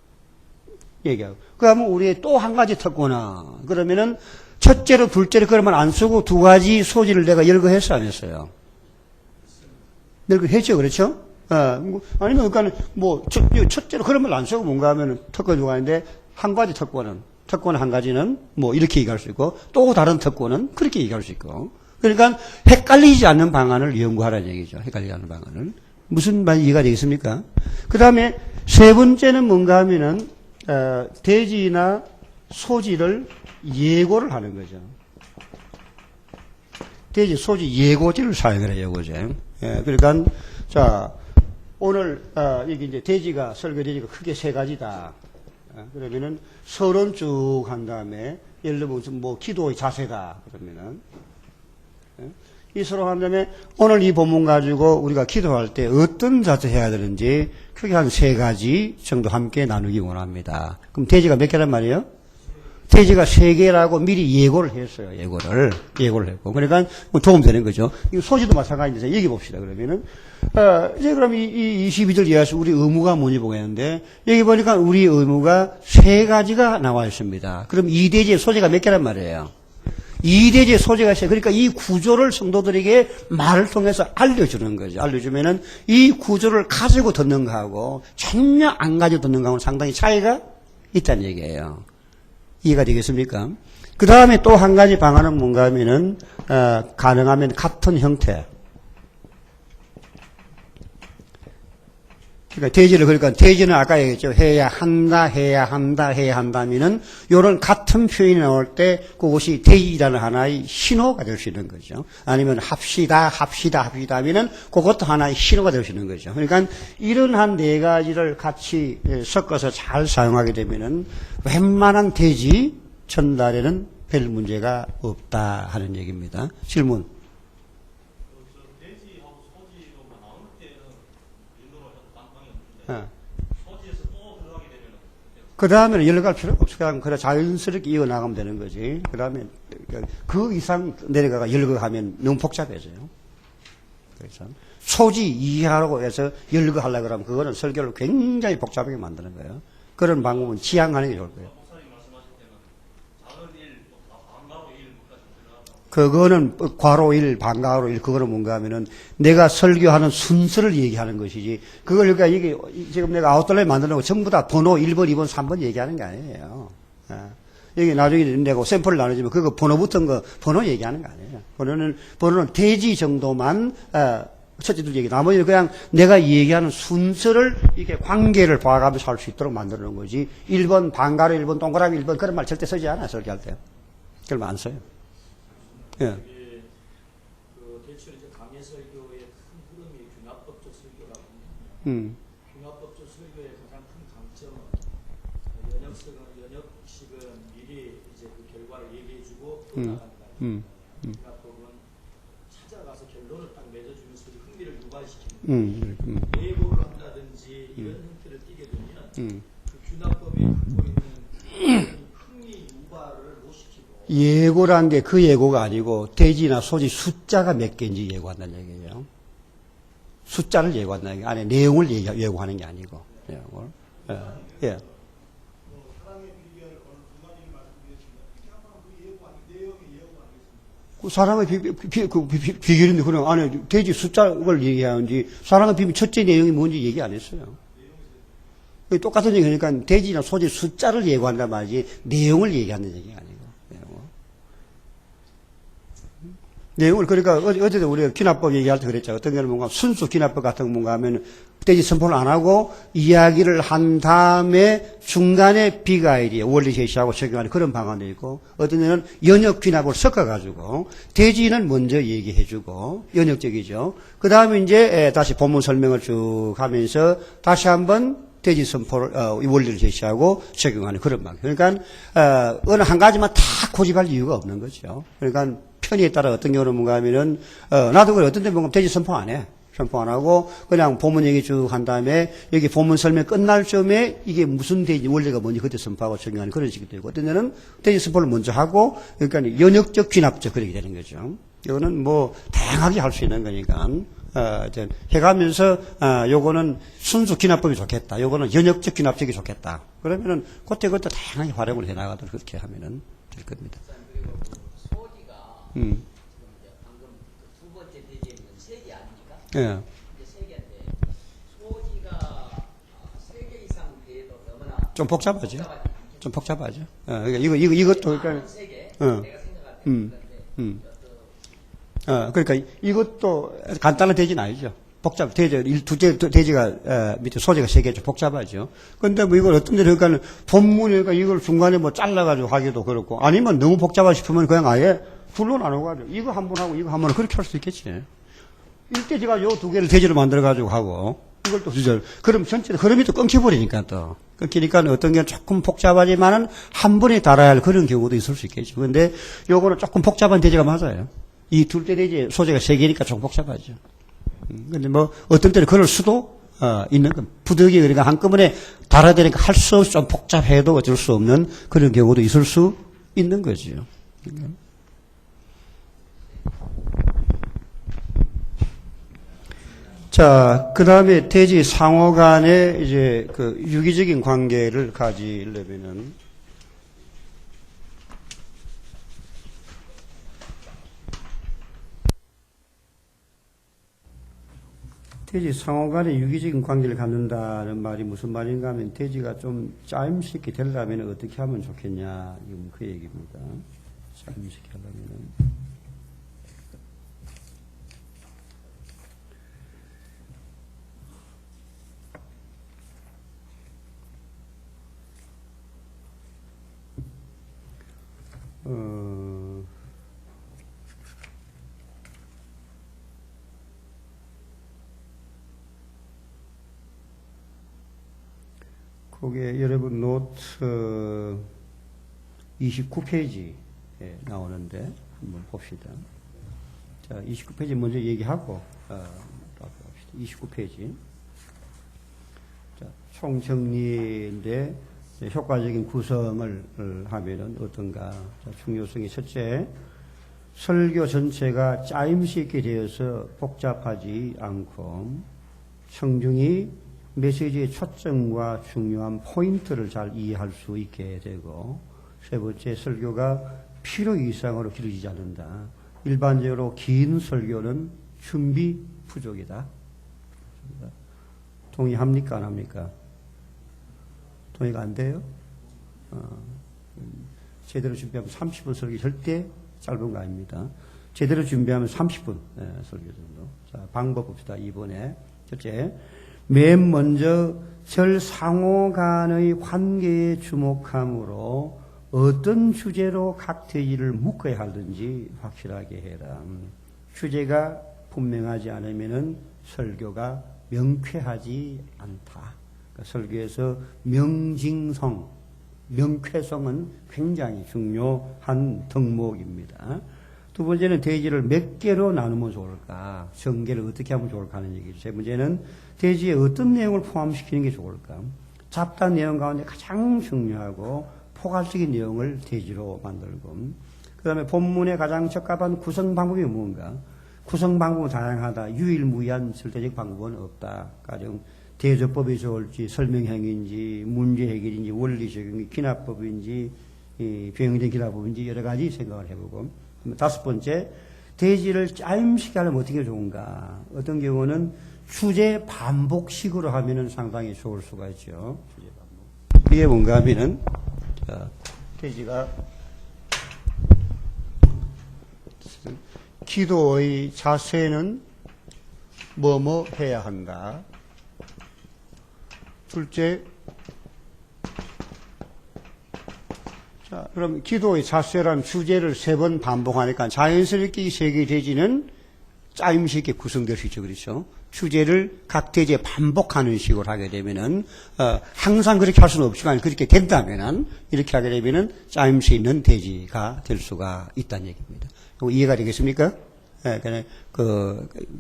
얘기하고. 그러면 우리 또 한 가지 특권은 그러면은 첫째로 둘째로 그러면 안 쓰고 두 가지 소지를 내가 열거했어 안 했어요? 열거했죠. 그렇죠? 아니면 그러니까 첫째로 그러면 안 쓰고 뭔가 하면은 특권이 누가 있는데 한 가지 특권 한 가지는 뭐 이렇게 얘기할 수 있고 또 다른 특권은 그렇게 얘기할 수 있고. 그러니까 헷갈리지 않는 방안을 연구하라는 얘기죠. 헷갈리지 않는 방안을. 무슨 말이 이해가 되겠습니까? 그 다음에 세 번째는 뭔가 하면은 대지나 소지를 예고를 하는 거죠. 대지, 소지 예고지를 사용을 해요. 예고제. 그러니까 자 오늘 여기 이제 대지가 설계 대지가 크게 세 가지다. 그러면은 서론 쭉 한 다음에 예를 들면 뭐 기도의 자세다. 그러면은 이 서로 한 다음에 오늘 이 본문 가지고 우리가 기도할 때 어떤 자세 해야 되는지 크게 한 세 가지 정도 함께 나누기 원합니다. 그럼 대지가 몇 개란 말이에요? 대지가 세 개라고 미리 예고를 했어요. 예고를 했고. 그러니까 도움되는 거죠. 이 소지도 마찬가지인데 여기 봅시다. 그러면은 이제 그럼 이 22절 이하에서 우리 의무가 뭔지 보겠는데 여기 보니까 우리 의무가 세 가지가 나와 있습니다. 그럼 이 대지의 소지가 몇 개란 말이에요? 이 대지의 소지가 있어요. 그러니까 이 구조를 성도들에게 말을 통해서 알려주는 거죠. 알려주면은 이 구조를 가지고 듣는 거하고 전혀 안 가지고 듣는 거하고는 상당히 차이가 있다는 얘기예요. 이해가 되겠습니까? 그 다음에 또 한 가지 방안은 뭔가 하면은 가능하면 같은 형태. 그러니까 대지는 아까 얘기했죠. 해야 한다면은 요런 같은 표현이 나올 때 그것이 대지라는 하나의 신호가 될 수 있는 거죠. 아니면 합시다 하면은 그것도 하나의 신호가 될 수 있는 거죠. 그러니까 이런 한 네 가지를 같이 섞어서 잘 사용하게 되면은 웬만한 대지 전달에는 별 문제가 없다 하는 얘기입니다. 질문. 그 다음에는 연락할 필요가 없어. 그냥 자연스럽게 이어나가면 되는 거지. 그 다음에 그 이상 내려가가 연락하면 너무 복잡해져요. 그래서 소지 이하라고 해서 연락하려고 그러면 그거는 설교를 굉장히 복잡하게 만드는 거예요. 그런 방법은 지양하는 게 좋을 거예요. 그거는 괄호 1, 반괄호 1, 그거는 뭔가 하면은 내가 설교하는 순서를 얘기하는 것이지. 그걸 그러니까 이게 지금 내가 아웃라인 만드는 거 전부 다 번호 1번, 2번, 3번 얘기하는 게 아니에요. 여기 나중에 내가 샘플을 나누지만 그거 번호 붙은 거 번호 얘기하는 거 아니에요. 번호는 대지 정도만, 첫째 둘 얘기. 나머지는 그냥 내가 얘기하는 순서를 이렇게 관계를 봐가면서 할 수 있도록 만들어 놓은 거지. 1번, 반괄호 1번, 동그라미 1번 그런 말 절대 쓰지 않아요. 설교할 때. 그럼 안 써요. 예. 그 대체로 이제 강해 설교의 큰 흐름이 균합법적 설교라고 합니다. 균합법적 설교의 가장 큰 강점은 연역식은 미리 이제 그 결과를 얘기해주고 또 나간다. 균합법은 찾아가서 결론을 딱 맺어주면서 흥미를 유발시키는 예고를 한다든지 이런 형태를 띠게 되면 그 균합법이 갖고 있는 흥미 유발을 못 시키고 예고란 게 그 예고가 아니고 대지나 소지 숫자가 몇 개인지 예고한다는 얘기예요. 숫자를 예고한다는 게 안에 내용을 예고하는 게 아니고 내용을. 예. 사랑의 비결인데 그냥 안에 대지 숫자를 얘기하는지 사랑의 비밀 첫째 내용이 뭔지 얘기 안 했어요. 똑같은 얘기니까 대지나 소지 숫자를 예고한단 말이지 내용을 얘기하는 얘기가 아니고. 내용을, 그러니까, 어제도 우리가 기납법 얘기할 때 그랬죠. 어떤 경우는 뭔가 순수 기납법 같은 거 뭔가 하면, 대지 선포를 안 하고, 이야기를 한 다음에 중간에 비가이리, 원리 제시하고 적용하는 그런 방안도 있고, 어떤 경우는 연역 기납을 섞어가지고, 대지는 먼저 얘기해주고, 연역적이죠. 그 다음에 이제, 다시 본문 설명을 쭉 하면서, 다시 한번 대지 선포를, 원리를 제시하고 적용하는 그런 방식. 그러니까, 어느 한 가지만 다 고집할 이유가 없는 거죠. 그러니까, 편의에 따라 어떤 경우는 뭔가 하면은, 나도 그래. 어떤 데 뭔가 대지 선포 안 해. 선포 안 하고, 그냥 본문 얘기 쭉 한 다음에, 여기 본문 설명 끝날 쯤에 이게 무슨 대지, 원리가 뭔지 그때 선포하고 적용하는 그런 식이 되고, 어떤 데는 대지 선포를 먼저 하고, 그러니까 연역적, 귀납적 그렇게 되는 거죠. 이거는 뭐, 다양하게 할 수 있는 거니까, 해가면서, 요거는 순수 귀납법이 좋겠다. 요거는 연역적 귀납적이 좋겠다. 그러면은, 그때 다양하게 활용을 해 나가도록 그렇게 하면은 될 겁니다. 지금 이제 방금 두 번째 대지에 있는 세 개 아닙니까? 예. 이제 세 개인데 소지가 세 개 이상 돼도 너무나 좀 복잡하죠. 좀 복잡하죠. 그러니까 이것도 그러니까 세 개. 내가 생각할 때 그런데 그러니까 이것도 간단한 대지는 아니죠. 복잡 대지 두째 대지가 밑에 소지가 세 개죠. 복잡하죠. 근데 뭐 이걸 어떤 데는 그러니까 본문이니까 이걸 중간에 뭐 잘라가지고 하기도 그렇고 아니면 너무 복잡하다 싶으면 그냥 아예 둘로 나눠가지고 이거 한 번 하고 이거 한 번 그렇게 할 수 있겠지. 1대지가 요 두 개를 대지로 만들어가지고 하고 이걸 또 두절. 그럼 전체 흐름이 또 끊겨버리니까 또 끊기니까 어떤 게 조금 복잡하지만은 한 번에 달아야 할 그런 경우도 있을 수 있겠죠. 근데 요거는 조금 복잡한 대지가 맞아요. 이 둘째 대지 소재가 세 개니까 조금 복잡하죠. 근데 뭐 어떤 때는 그럴 수도 있는 건 부득이 그러니까 한꺼번에 달아야 되니까 할 수 없이 좀 복잡해도 어쩔 수 없는 그런 경우도 있을 수 있는 거죠. 자, 그 다음에 대지 상호 간의 이제 그 유기적인 관계를 가지려면은 대지 상호 간의 유기적인 관계를 갖는다는 말이 무슨 말인가 하면 대지가 좀 짜임새끼 되려면 어떻게 하면 좋겠냐. 이건 그 얘기입니다. 짜임새끼 하려면은. 그게 여러분 노트 29페이지에 나오는데 한번 봅시다. 자, 29페이지 먼저 얘기하고 봅시다. 29페이지. 자, 총정리인데 효과적인 구성을 하면은 어떤가. 자, 중요성이 첫째, 설교 전체가 짜임새 있게 되어서 복잡하지 않고 청중이 메시지의 초점과 중요한 포인트를 잘 이해할 수 있게 되고, 세 번째, 설교가 필요 이상으로 길어지지 않는다. 일반적으로 긴 설교는 준비 부족이다. 동의합니까? 안 합니까? 동의가 안 돼요? 제대로 준비하면 30분 설교 절대 짧은 거 아닙니다. 제대로 준비하면 30분 설교 정도. 자, 방법 봅시다. 이번에 첫째, 맨 먼저 절 상호 간의 관계에 주목함으로 어떤 주제로 각 대지를 묶어야 하든지 확실하게 해라. 주제가 분명하지 않으면은 설교가 명쾌하지 않다. 그러니까 설교에서 명징성, 명쾌성은 굉장히 중요한 덕목입니다. 두 번째는 대지를 몇 개로 나누면 좋을까? 전개를 어떻게 하면 좋을까 하는 얘기죠. 세 번째는 대지에 어떤 내용을 포함시키는 게 좋을까? 잡다한 내용 가운데 가장 중요하고 포괄적인 내용을 대지로 만들고, 그 다음에 본문에 가장 적합한 구성 방법이 뭔가? 구성 방법은 다양하다. 유일무이한 절대적 방법은 없다. 가령 대조법이 좋을지, 설명형인지, 문제 해결인지, 원리 적용이 기납법인지, 병행된 기납법인지 여러 가지 생각을 해보고, 다섯 번째, 대지를 짜임시게 하려면 어떻게 좋은가? 어떤 경우는 주제 반복식으로 하면은 상당히 좋을 수가 있죠. 주제 반복. 이게 뭔가 하면은, 자, 대지가 기도의 자세는 뭐뭐 해야 한다. 둘째, 자, 그럼 기도의 자세란 주제를 3번 반복하니까 자연스럽게 이 3개의 대지는 짜임새 있게 구성될 수 있죠. 그렇죠? 주제를 각 대지에 반복하는 식으로 하게 되면은, 항상 그렇게 할 수는 없지만 그렇게 된다면은, 이렇게 하게 되면은 짜임새 있는 대지가 될 수가 있다는 얘기입니다. 이해가 되겠습니까? 예,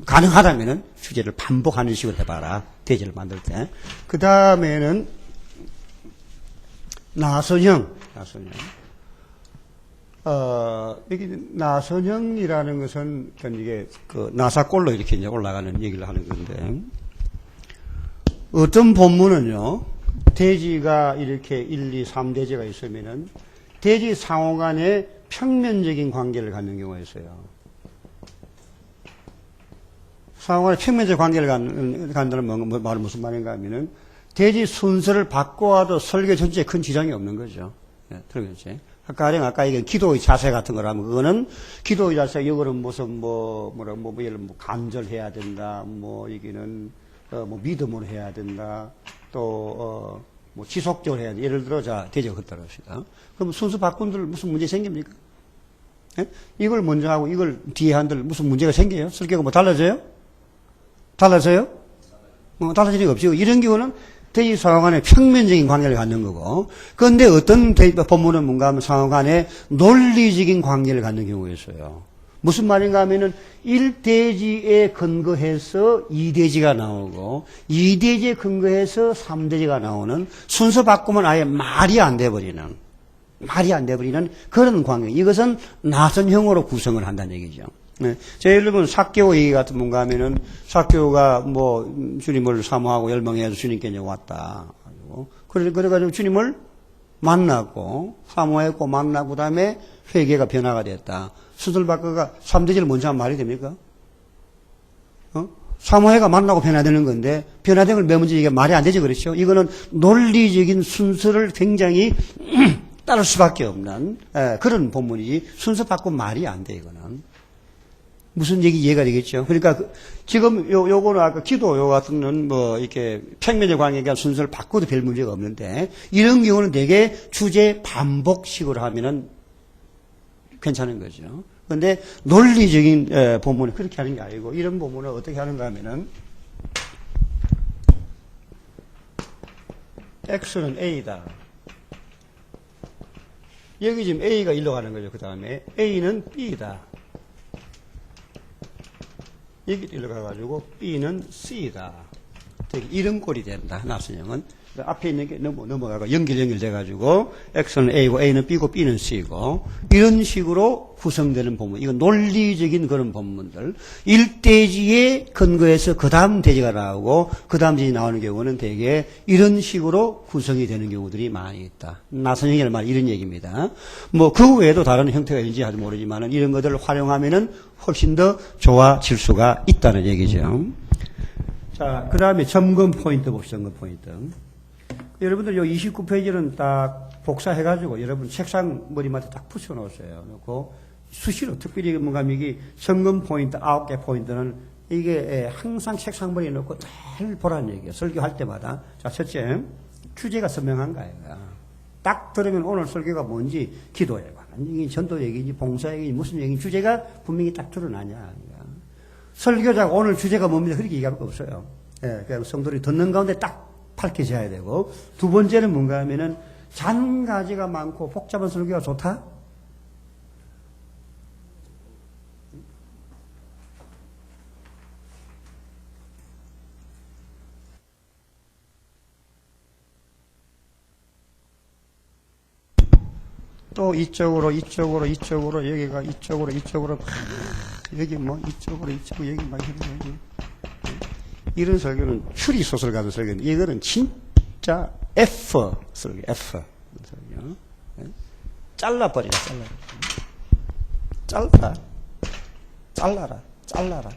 가능하다면은 주제를 반복하는 식으로 해봐라. 대지를 만들 때. 그 다음에는 나선형. 여기 나선형이라는 것은 이게 나사골로 이렇게 이제 올라가는 얘기를 하는 건데, 어떤 본문은요, 대지가 이렇게 1, 2, 3대지가 있으면은 대지 상호 간에 평면적인 관계를 갖는 경우가 있어요. 상호 간에 평면적 관계를 갖는다는 말은 무슨 말인가 하면은 대지 순서를 바꿔와도 설교 전체에 큰 지장이 없는 거죠. 예, 들어보셨지? 아까 이게 기도의 자세 같은 거라면, 그거는 기도의 자세, 이거는 무슨 예를 간절해야 된다, 여기는, 믿음으로 해야 된다, 또, 지속적으로 해야 된다. 예를 들어, 자, 대지가 그렇다고 합시다. 그럼 순서 바꾼들 무슨 문제 생깁니까? 예? 이걸 먼저 하고 이걸 뒤에 한들 무슨 문제가 생겨요? 설교가 달라져요? 달라지는 거 없죠. 이런 경우는 대지 상호 간에 평면적인 관계를 갖는 거고, 그런데 어떤 본문은 뭔가 하면 상호 간에 논리적인 관계를 갖는 경우가 있어요. 무슨 말인가 하면은 1대지에 근거해서 2대지가 나오고 2대지에 근거해서 3대지가 나오는, 순서 바꾸면 아예 말이 안 돼버리는 그런 관계. 이것은 나선형으로 구성을 한다는 얘기죠. 네. 예를 들면 삭개오 얘기 같은 뭔가 하면은, 삭개오가 주님을 사모하고 열망해서 주님께 이제 왔다. 그래가지고 주님을 만났고, 사모했고, 만나고, 그 다음에 회개가 변화가 됐다. 수술 바꿔가 3대지를 먼저 하면 말이 됩니까? 사모해가 만나고 변화되는 건데, 변화된 걸 먼저 이게 말이 안 되죠. 그렇죠? 이거는 논리적인 순서를 굉장히 따를 수밖에 없는, 그런 본문이지, 순서 바꾸면 말이 안 돼, 이거는. 무슨 얘기 이해가 되겠죠? 그러니까 지금 요거는 아까 기도 요 같은 건 이렇게 평면적 관계가 순서를 바꿔도 별 문제가 없는데, 이런 경우는 되게 주제 반복식으로 하면은 괜찮은 거죠. 그런데 논리적인 본문은 그렇게 하는 게 아니고, 이런 본문은 어떻게 하는가 하면은, X는 A다. 여기 지금 A가 1로 가는 거죠. 그 다음에 A는 B다. 여기 일로 가가지고 B는 C다. 되게 이런 꼴이 된다. 나선형은. 앞에 있는 게 넘어가고 연결돼가지고 X는 A고 A는 B고 B는 C고 이런 식으로 구성되는 본문. 이건 논리적인 그런 본문들. 1대지에 근거해서 그 다음 대지가 나오고 그 다음 대지 나오는 경우는 대개 이런 식으로 구성이 되는 경우들이 많이 있다. 나선형이라는 말 이런 얘기입니다. 뭐 그 외에도 다른 형태가 있는지 아직 모르지만은 이런 것들을 활용하면은 훨씬 더 좋아질 수가 있다는 얘기죠. 자, 그 다음에 점검 포인트 봅시다. 점검 포인트. 여러분들 요 29페이지는 딱 복사해가지고 여러분 책상 머리맡에 딱 붙여놓으세요. 놓고 수시로 특별히 뭔가 이게 점검 포인트 9개 포인트는 이게 항상 책상 머리에 놓고 잘 보라는 얘기예요. 설교할 때마다. 자, 첫째, 주제가 선명한가 이거야. 딱 들으면 오늘 설교가 뭔지 기도에 관한 얘기, 전도 얘기인지 봉사 얘기인지 무슨 얘기인지 주제가 분명히 딱 드러나냐. 설교자가 오늘 주제가 뭡니다. 그렇게 얘기할 거 없어요. 예, 그냥 성도들이 듣는 가운데 딱 밝혀져야 되고, 두 번째는 뭔가 하면은 잔 가지가 많고 복잡한 설교가 좋다? 또 이쪽으로 여기가 이쪽으로 여기 뭐 이쪽으로 여기 막 여기 이런 설교는 추리 소설 같은 설교인데 이거는 진짜 F 설교 F 설교. 잘라버리라 잘라라.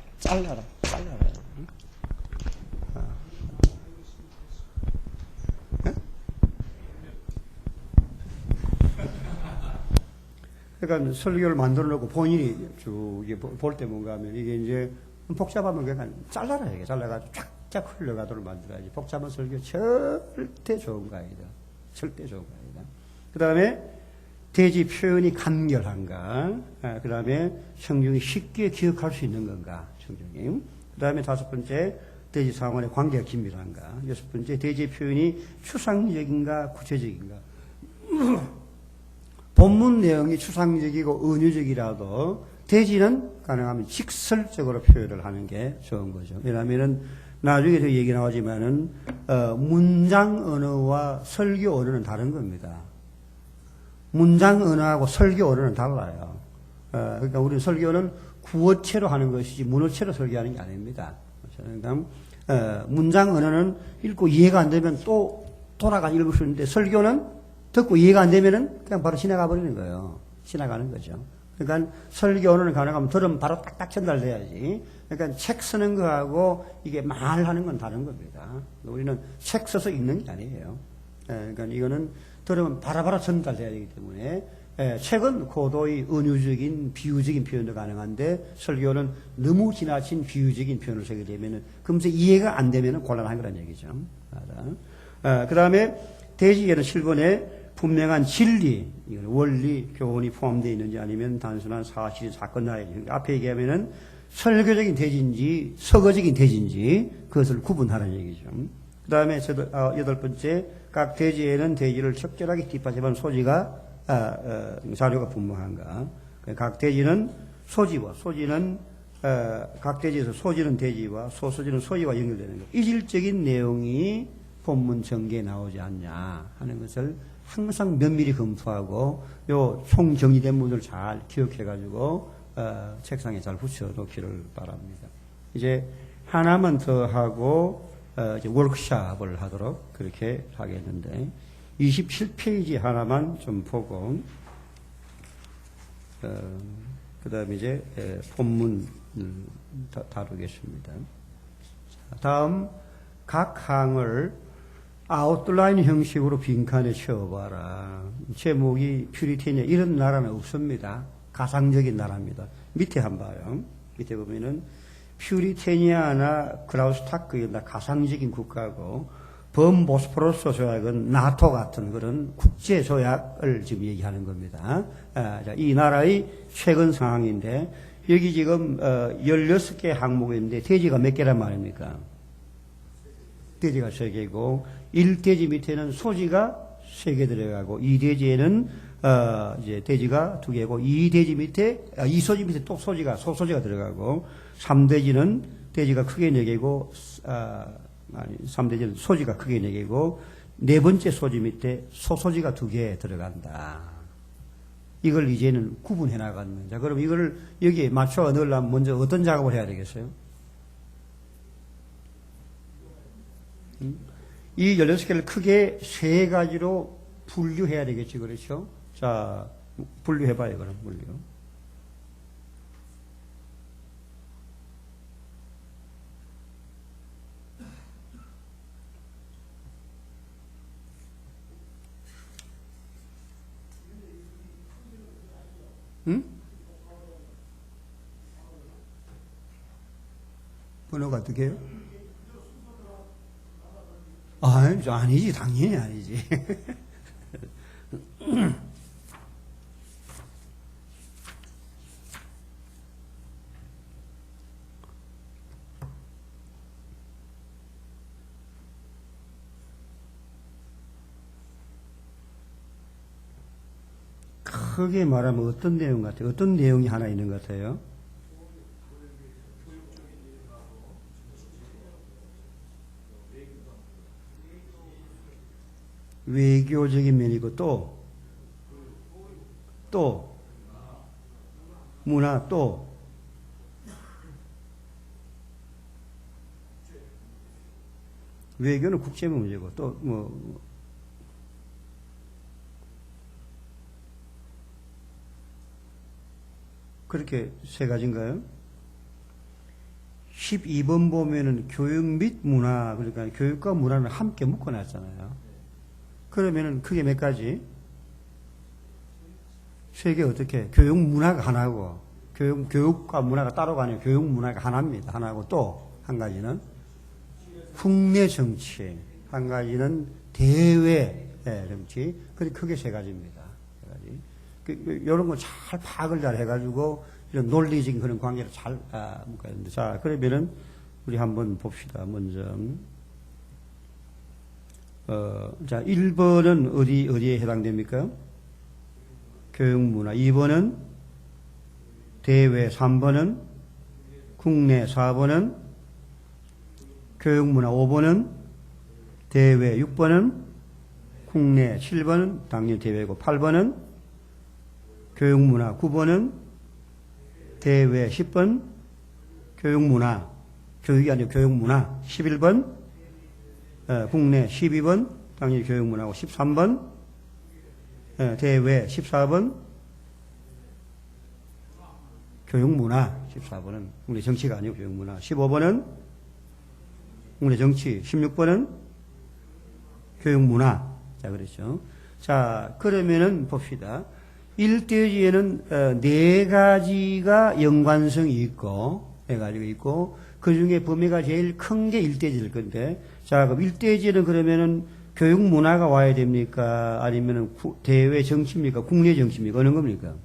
그러니까 설교를 만들어 놓고 본인이 쭉 볼 때 뭔가 하면 이게 이제 복잡하면 그냥 잘라라 이게 잘라가지고 쫙쫙 흘러가도록 만들어야지. 복잡한 설교 절대 좋은 거 아니다. 절대 좋은 거 아니다. 그 다음에 대지 표현이 간결한가. 그 다음에 성경이 쉽게 기억할 수 있는 건가. 성경이. 그 다음에 다섯 번째 대지 상황의 관계가 긴밀한가. 여섯 번째 대지 표현이 추상적인가 구체적인가. 본문 내용이 추상적이고 은유적이라도 대지는 가능하면 직설적으로 표현을 하는 게 좋은 거죠. 왜냐하면은 나중에 더 얘기 나오지만은 문장 언어와 설교 언어는 다른 겁니다. 문장 언어하고 설교 언어는 달라요. 그러니까 우리 설교는 구어체로 하는 것이지 문어체로 설교하는 게 아닙니다. 그러니까 문장 언어는 읽고 이해가 안 되면 또 돌아가 읽을 수 있는데 설교는 듣고 이해가 안 되면은 그냥 바로 지나가 버리는 거예요. 지나가는 거죠. 그러니까 설교는 가능하면 들으면 바로 딱딱 전달돼야지. 그러니까 책 쓰는 거하고 이게 말하는 건 다른 겁니다. 우리는 책 써서 읽는 게 아니에요. 그러니까 이거는 들으면 바로바로 전달돼야 되기 때문에 책은 고도의 은유적인 비유적인 표현도 가능한데 설교는 너무 지나친 비유적인 표현을 쓰게 되면은 금세 이해가 안 되면은 곤란한 거란 얘기죠. 그 다음에 대지에는 7번에 분명한 진리, 원리, 교훈이 포함되어 있는지 아니면 단순한 사실, 사건, 나의 앞에 얘기하면은 설교적인 대지인지 서거적인 대지인지 그것을 구분하라는 얘기죠. 그 다음에 여덟 번째, 각 대지에는 대지를 적절하게 뒷받침하는 소지가, 자료가 분명한가. 각 대지는 소지와, 소지는, 각 대지에서 소지는 대지와 소소지는 소지와 연결되는 것. 이질적인 내용이 본문 전개에 나오지 않냐 하는 것을 항상 면밀히 검토하고 요 총 정리된 문을 잘 기억해가지고 책상에 잘 붙여놓기를 바랍니다. 이제 하나만 더 하고 이제 워크숍을 하도록 그렇게 하겠는데 27페이지 하나만 좀 보고 그 다음에 이제 본문 다루겠습니다. 다음 각 항을 아웃라인 형식으로 빈칸에 채워봐라. 제목이 퓨리티냐 이런 나라는 없습니다. 가상적인 나라입니다. 밑에 한번 봐요. 밑에 보면은 퓨리테니아나 그라우스타크나 가상적인 국가고 범보스포러스 조약은 나토 같은 그런 국제 조약을 지금 얘기하는 겁니다. 이 나라의 최근 상황인데 여기 지금 16개 항목이 있는데 대지가 몇 개란 말입니까? 대지가 3개고 1대지 밑에는 소지가 3개 들어가고 2대지에는 이제 대지가 2개고 2대지 밑에 2소지 밑에 또 소소지가 들어가고 3대지는 대지가 크게 4개고 3대지는 소지가 크게 4개고 네 번째 소지 밑에 소소지가 2개 들어간다. 이걸 이제는 구분해 나가는. 자, 그럼 이걸 여기에 맞춰 넣으려면 먼저 어떤 작업을 해야 되겠어요? 이 16개를 크게 3가지로 분류해야 되겠지, 그렇죠? 자, 분류해봐요, 그럼, 분류. 응? 번호가 어떻게 해요? 아니지, 당연히 아니지. 크게 말하면 어떤 내용 같아요? 어떤 내용이 하나 있는 것 같아요? 외교적인 면이고 또 문화 또 외교는 국제 문제고 또 뭐 그렇게 3가지인가요? 12번 보면은 교육 및 문화, 그러니까 교육과 문화를 함께 묶어놨잖아요. 그러면은 크게 몇 가지? 3개 어떻게? 교육 문화가 하나고, 교육과 문화가 따로가 아니고 교육 문화가 하나입니다. 하나고 또 한 가지는 국내 정치, 한 가지는 대외 정치, 그게 크게 3가지입니다. 3가지. 이런 거 잘 파악을 잘 해가지고 이런 논리적인 그런 관계를 잘 묶어야 됩니다. 자, 그러면은 우리 한번 봅시다. 먼저 자, 1번은 어디에 해당됩니까? 교육문화. 2번은 대외. 3번은 국내. 4번은 교육문화. 5번은 대외. 6번은 국내. 7번은 당연히 대외고. 8번은 교육문화. 9번은 대외. 10번 교육문화. 교육이 아니고 교육문화. 11번 국내. 12번 당연히 교육문화고. 13번 대외. 14번 교육문화. 14번은 국내 정치가 아니고 교육문화. 15번은 국내 정치. 16번은 교육문화. 자, 그렇죠. 자, 그러면은 봅시다. 1대지에는 4가지가 연관성이 있고, 4가지가 있고, 그 중에 범위가 제일 큰 게 1대지일 건데, 자, 그럼 1대지에는 그러면은 교육 문화가 와야 됩니까? 아니면은 대외 정치입니까? 국내 정치입니까? 어느 겁니까?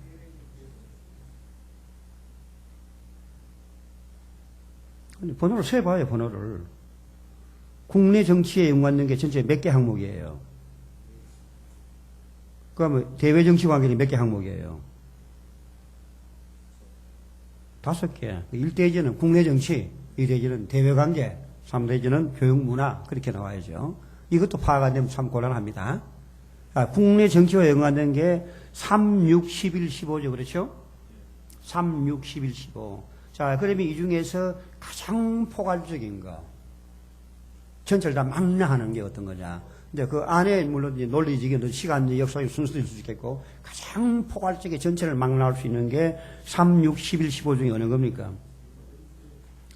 번호를 세봐요, 번호를. 국내 정치에 연관된 게 전체 몇 개 항목이에요? 그러면 대외 정치 관계는 몇 개 항목이에요? 5개. 1대지는 국내 정치, 2대지는 대외 관계, 3대지는 교육 문화, 그렇게 나와야죠. 이것도 파악 안 되면 참 곤란합니다. 국내 정치와 연관된 게 3, 6, 11, 15죠. 그렇죠? 3, 6, 11, 15. 자, 그러면 이 중에서 가장 포괄적인 거, 전체를 다 망라하는 게 어떤 거냐. 근데 그 안에 물론 이제 논리적인 시간, 역사의 순서도 있을 수 있겠고, 가장 포괄적인 전체를 망라할 수 있는 게 3, 6, 11, 15 중에 어느 겁니까?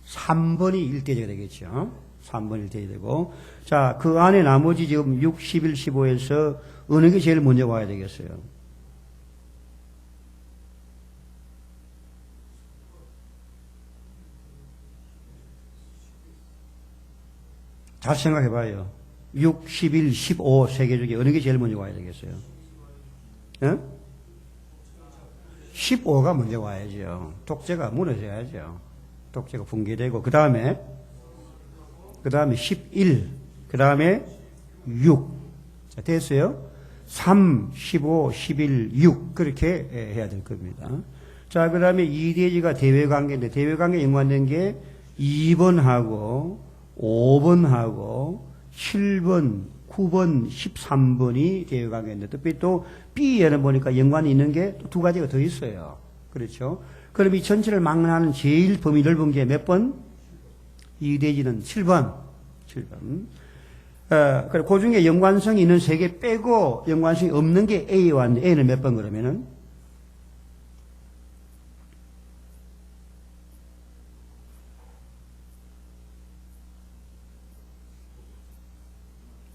3번이 1대지가 되겠죠. 3번 1대지 되고. 자, 그 안에 나머지 지금 6, 11, 15에서 어느 게 제일 먼저 와야 되겠어요? 잘 생각해 봐요. 6, 11, 15 세 개 중에 어느 게 제일 먼저 와야 되겠어요? 예? 15가 먼저 와야죠. 독재가 무너져야죠. 독재가 붕괴되고, 그 다음에 11, 그 다음에 6. 자, 됐어요? 3, 15, 11, 6. 그렇게 해야 될 겁니다. 자, 그 다음에 2대지가 대외관계인데, 대외관계 연관된 게 2번하고, 5번하고, 7번, 9번, 13번이 되어 가겠는데, 특히 또 B에는 보니까 연관이 있는 게 또 두 가지가 더 있어요. 그렇죠? 그럼 이 전체를 막론하는 제일 범위 넓은 게 몇 번? 이 대지는 7번. 7번. 그리고 그 중에 연관성이 있는 세 개 빼고 연관성이 없는 게 A와 A는 몇 번 그러면은?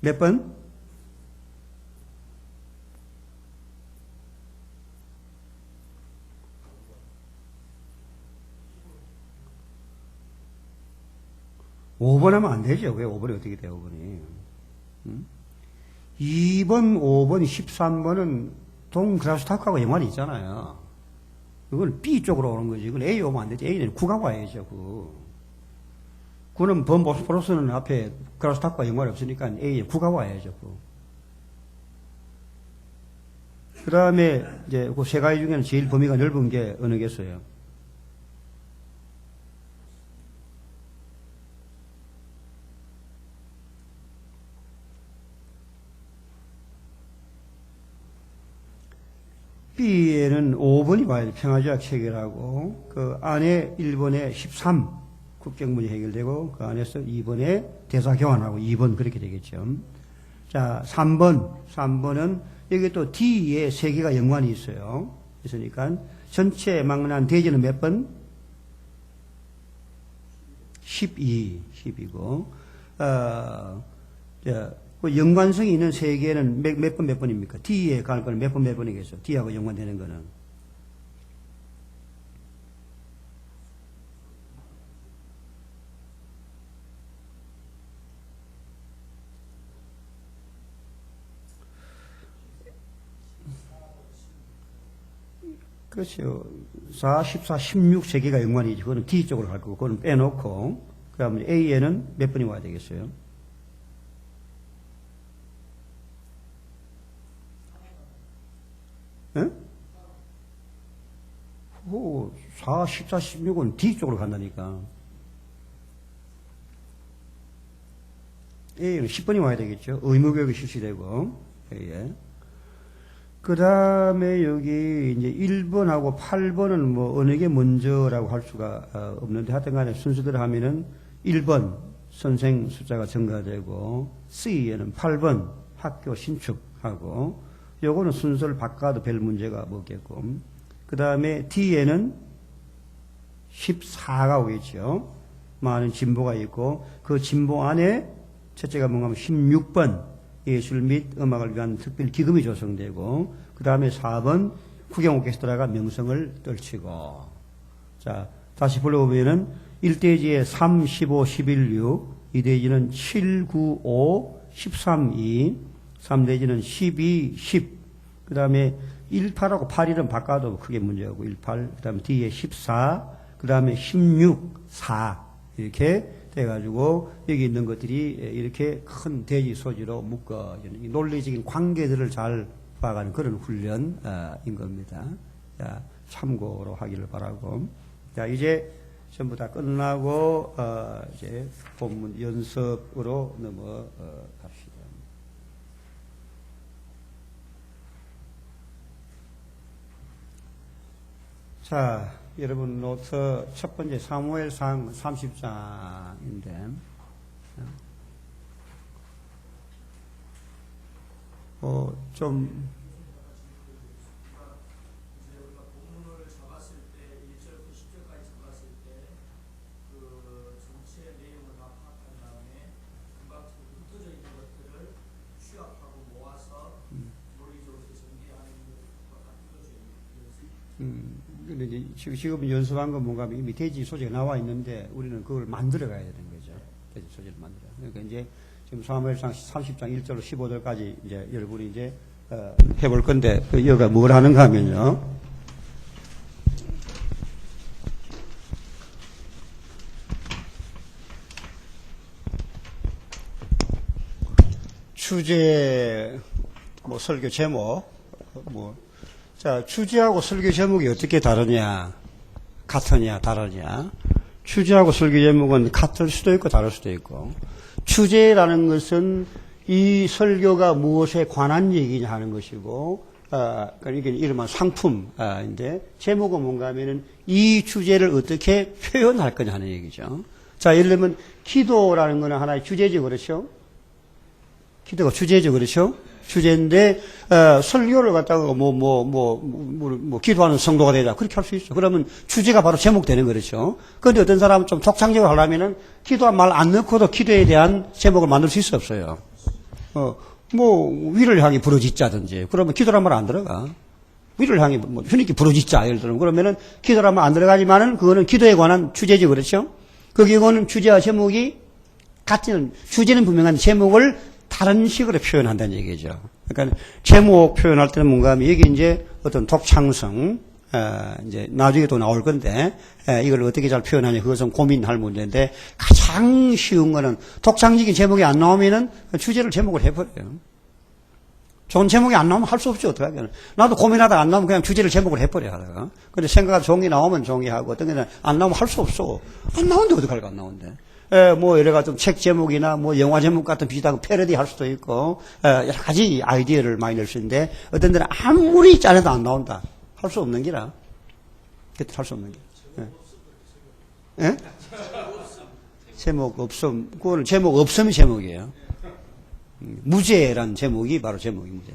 몇 번? (5번) 하면 안 되죠. 왜 5번이 어떻게 돼요, 5번이? 2번, 5번, 13번은 동그라스타크하고 연관이 있잖아요. 이건 B 쪽으로 오는 거지. 이건 A 오면 안 되지. A는 9가 와야죠, 9. 9는 범보스포러스는 앞에 그라스타크와 연관이 없으니까 A에 9가 와야죠, 9. 그 다음에 이제 그 세 가지 중에는 제일 범위가 넓은 게 어느 개수예요? B에는 5번이 와야 돼. 평화조약 체결하고, 그 안에 1번에 13 국경문이 해결되고, 그 안에서 2번에 대사 교환하고 2번 그렇게 되겠죠. 자, 3번은 여기 또 D에 3개가 연관이 있어요. 있으니까 전체 막론한 대지는 몇 번? 12고, 그 연관성이 있는 세 개는 몇 번입니까? D에 갈 거는 몇 번이겠어? D하고 연관되는 거는. 그렇죠. 4, 14, 16 세 개가 연관이지. 그거는 D 쪽으로 갈 거고, 그거는 빼놓고, 그 다음에 A에는 몇 번이 와야 되겠어요? 예? 4, 14, 16은 D 쪽으로 간다니까. A는 10번이 와야 되겠죠. 의무교육이 실시되고, A에. 그 다음에 여기 이제 1번하고 8번은 뭐 어느 게 먼저라고 할 수가 없는데 하여튼 간에 순서대로 하면은 1번 선생 숫자가 증가되고, C에는 8번 학교 신축하고, 요거는 순서를 바꿔도 별 문제가 없겠고, 그 다음에 D에는 14가 오겠죠. 많은 진보가 있고, 그 진보 안에 첫째가 뭔가 하면 16번 예술 및 음악을 위한 특별 기금이 조성되고, 그 다음에 4번 국영 오케스트라가 명성을 떨치고, 자, 다시 불러보면은 1대지에 3, 15, 11, 6, 2대지는 7, 9, 5, 13, 2, 3대지는 12, 10, 그 다음에 18하고 81은 바꿔도 크게 문제가 없고, 18, 그 다음에 D에 14, 그 다음에 16, 4, 이렇게 돼가지고, 여기 있는 것들이 이렇게 큰 대지 소지로 묶어지는, 논리적인 관계들을 잘 봐가는 그런 훈련인 겁니다. 자, 참고로 하기를 바라고. 자, 이제 전부 다 끝나고, 이제 본문 연습으로 넘어갑시다. 자, 여러분 노트 첫 번째 사무엘상 30장인데, 좀, 본문을 잡았을 때 1절부터 10절까지 잡았을 때 그 전체 내용을 다 파악한 다음에 금방처럼 흩어져 있는 것들을 취합하고 모아서 논리적으로 전개하는 것과 같은 근데 이제 지금 연습한 건 뭔가 이미 대지 소재가 나와 있는데 우리는 그걸 만들어 가야 되는 거죠. 대지 소재를 만들어. 그러니까 이제 지금 사무엘상 30장 1절로 15절까지 이제 여러분이 이제 해볼 건데, 여기가 뭘 하는가 하면요. 주제, 설교 제목, 자, 주제하고 설교 제목이 어떻게 다르냐, 같으냐, 다르냐. 주제하고 설교 제목은 같을 수도 있고 다를 수도 있고, 주제라는 것은 이 설교가 무엇에 관한 얘기냐 하는 것이고, 그러니까 이게 이름은 상품인데, 제목은 뭔가 하면은 이 주제를 어떻게 표현할 거냐 하는 얘기죠. 자, 예를 들면, 기도라는 거는 하나의 주제죠, 그렇죠? 기도가 주제죠, 그렇죠? 주제인데, 설교를 갖다가 기도하는 성도가 되자. 그렇게 할 수 있어. 그러면 주제가 바로 제목되는 거죠. 그런데 어떤 사람은 좀 독창적으로 하려면은, 기도한 말 안 넣고도 기도에 대한 제목을 만들 수 있어, 없어요? 위를 향해 부르짖자든지, 그러면 기도란 말 안 들어가. 위를 향해, 흔히 부르짖자, 예를 들면. 그러면은 기도란 말 안 들어가지만은, 그거는 기도에 관한 주제죠, 그렇죠? 그 경우는 주제와 제목이 같은, 주제는 분명한데 제목을 다른 식으로 표현한다는 얘기죠. 그러니까 제목 표현할 때는 뭔가 하면 여기 이제 어떤 독창성, 이제 나중에 또 나올 건데, 이걸 어떻게 잘 표현하냐, 그것은 고민할 문제인데, 가장 쉬운 거는 독창적인 제목이 안 나오면은 주제를 제목을 해버려요. 좋은 제목이 안 나오면 할 수 없죠, 어떡하겠나. 나도 고민하다가 안 나오면 그냥 주제를 제목을 해버려, 하다가. 근데 생각가 좋은 게 나오면 좋은 게 하고, 어떤 게 안 나오면 할 수 없어. 안 나오는데 어떡할까, 안 나오는데. 여러 가지 책 제목이나 영화 제목 같은 비슷한 패러디 할 수도 있고, 여러 가지 아이디어를 많이 낼 수 있는데, 어떤 데는 아무리 짜내도 안 나온다. 할 수 없는 기라. 그때 할 수 없는 게. 예? 제목 없음. 그거는 제목 없음이 제목이에요. 무죄란 제목이 바로 제목입니다.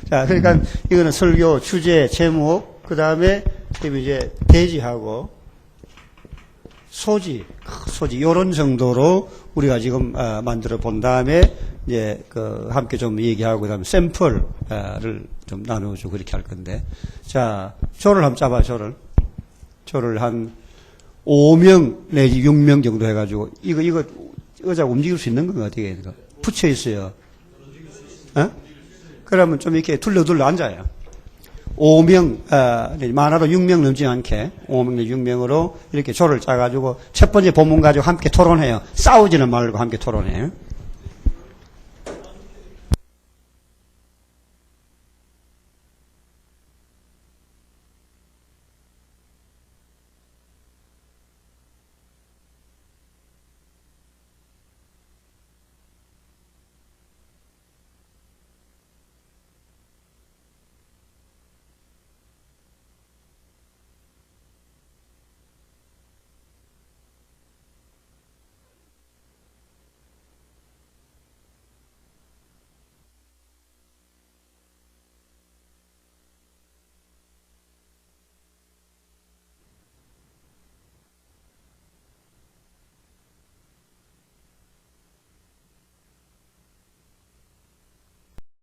자, 그러니까 이거는 설교 주제, 제목, 그 다음에 이제 대지하고 소지, 요런 정도로 우리가 지금 만들어 본 다음에 이제 함께 좀 얘기하고 그다음에 샘플을 좀 나누어주고 그렇게 할 건데, 자, 조를 한번 짜봐. 조를 한 5명 내지 6명 정도 해가지고 이거 의자 움직일 수 있는 건가 어떻게 해야 붙여 있어요. 그러면 좀 이렇게 둘러 앉아요. 5명, 많아도 6명 넘지 않게 5명 내지 6명으로 이렇게 조를 짜가지고 첫 번째 본문 가지고 함께 토론해요. 싸우지는 말고 함께 토론해요.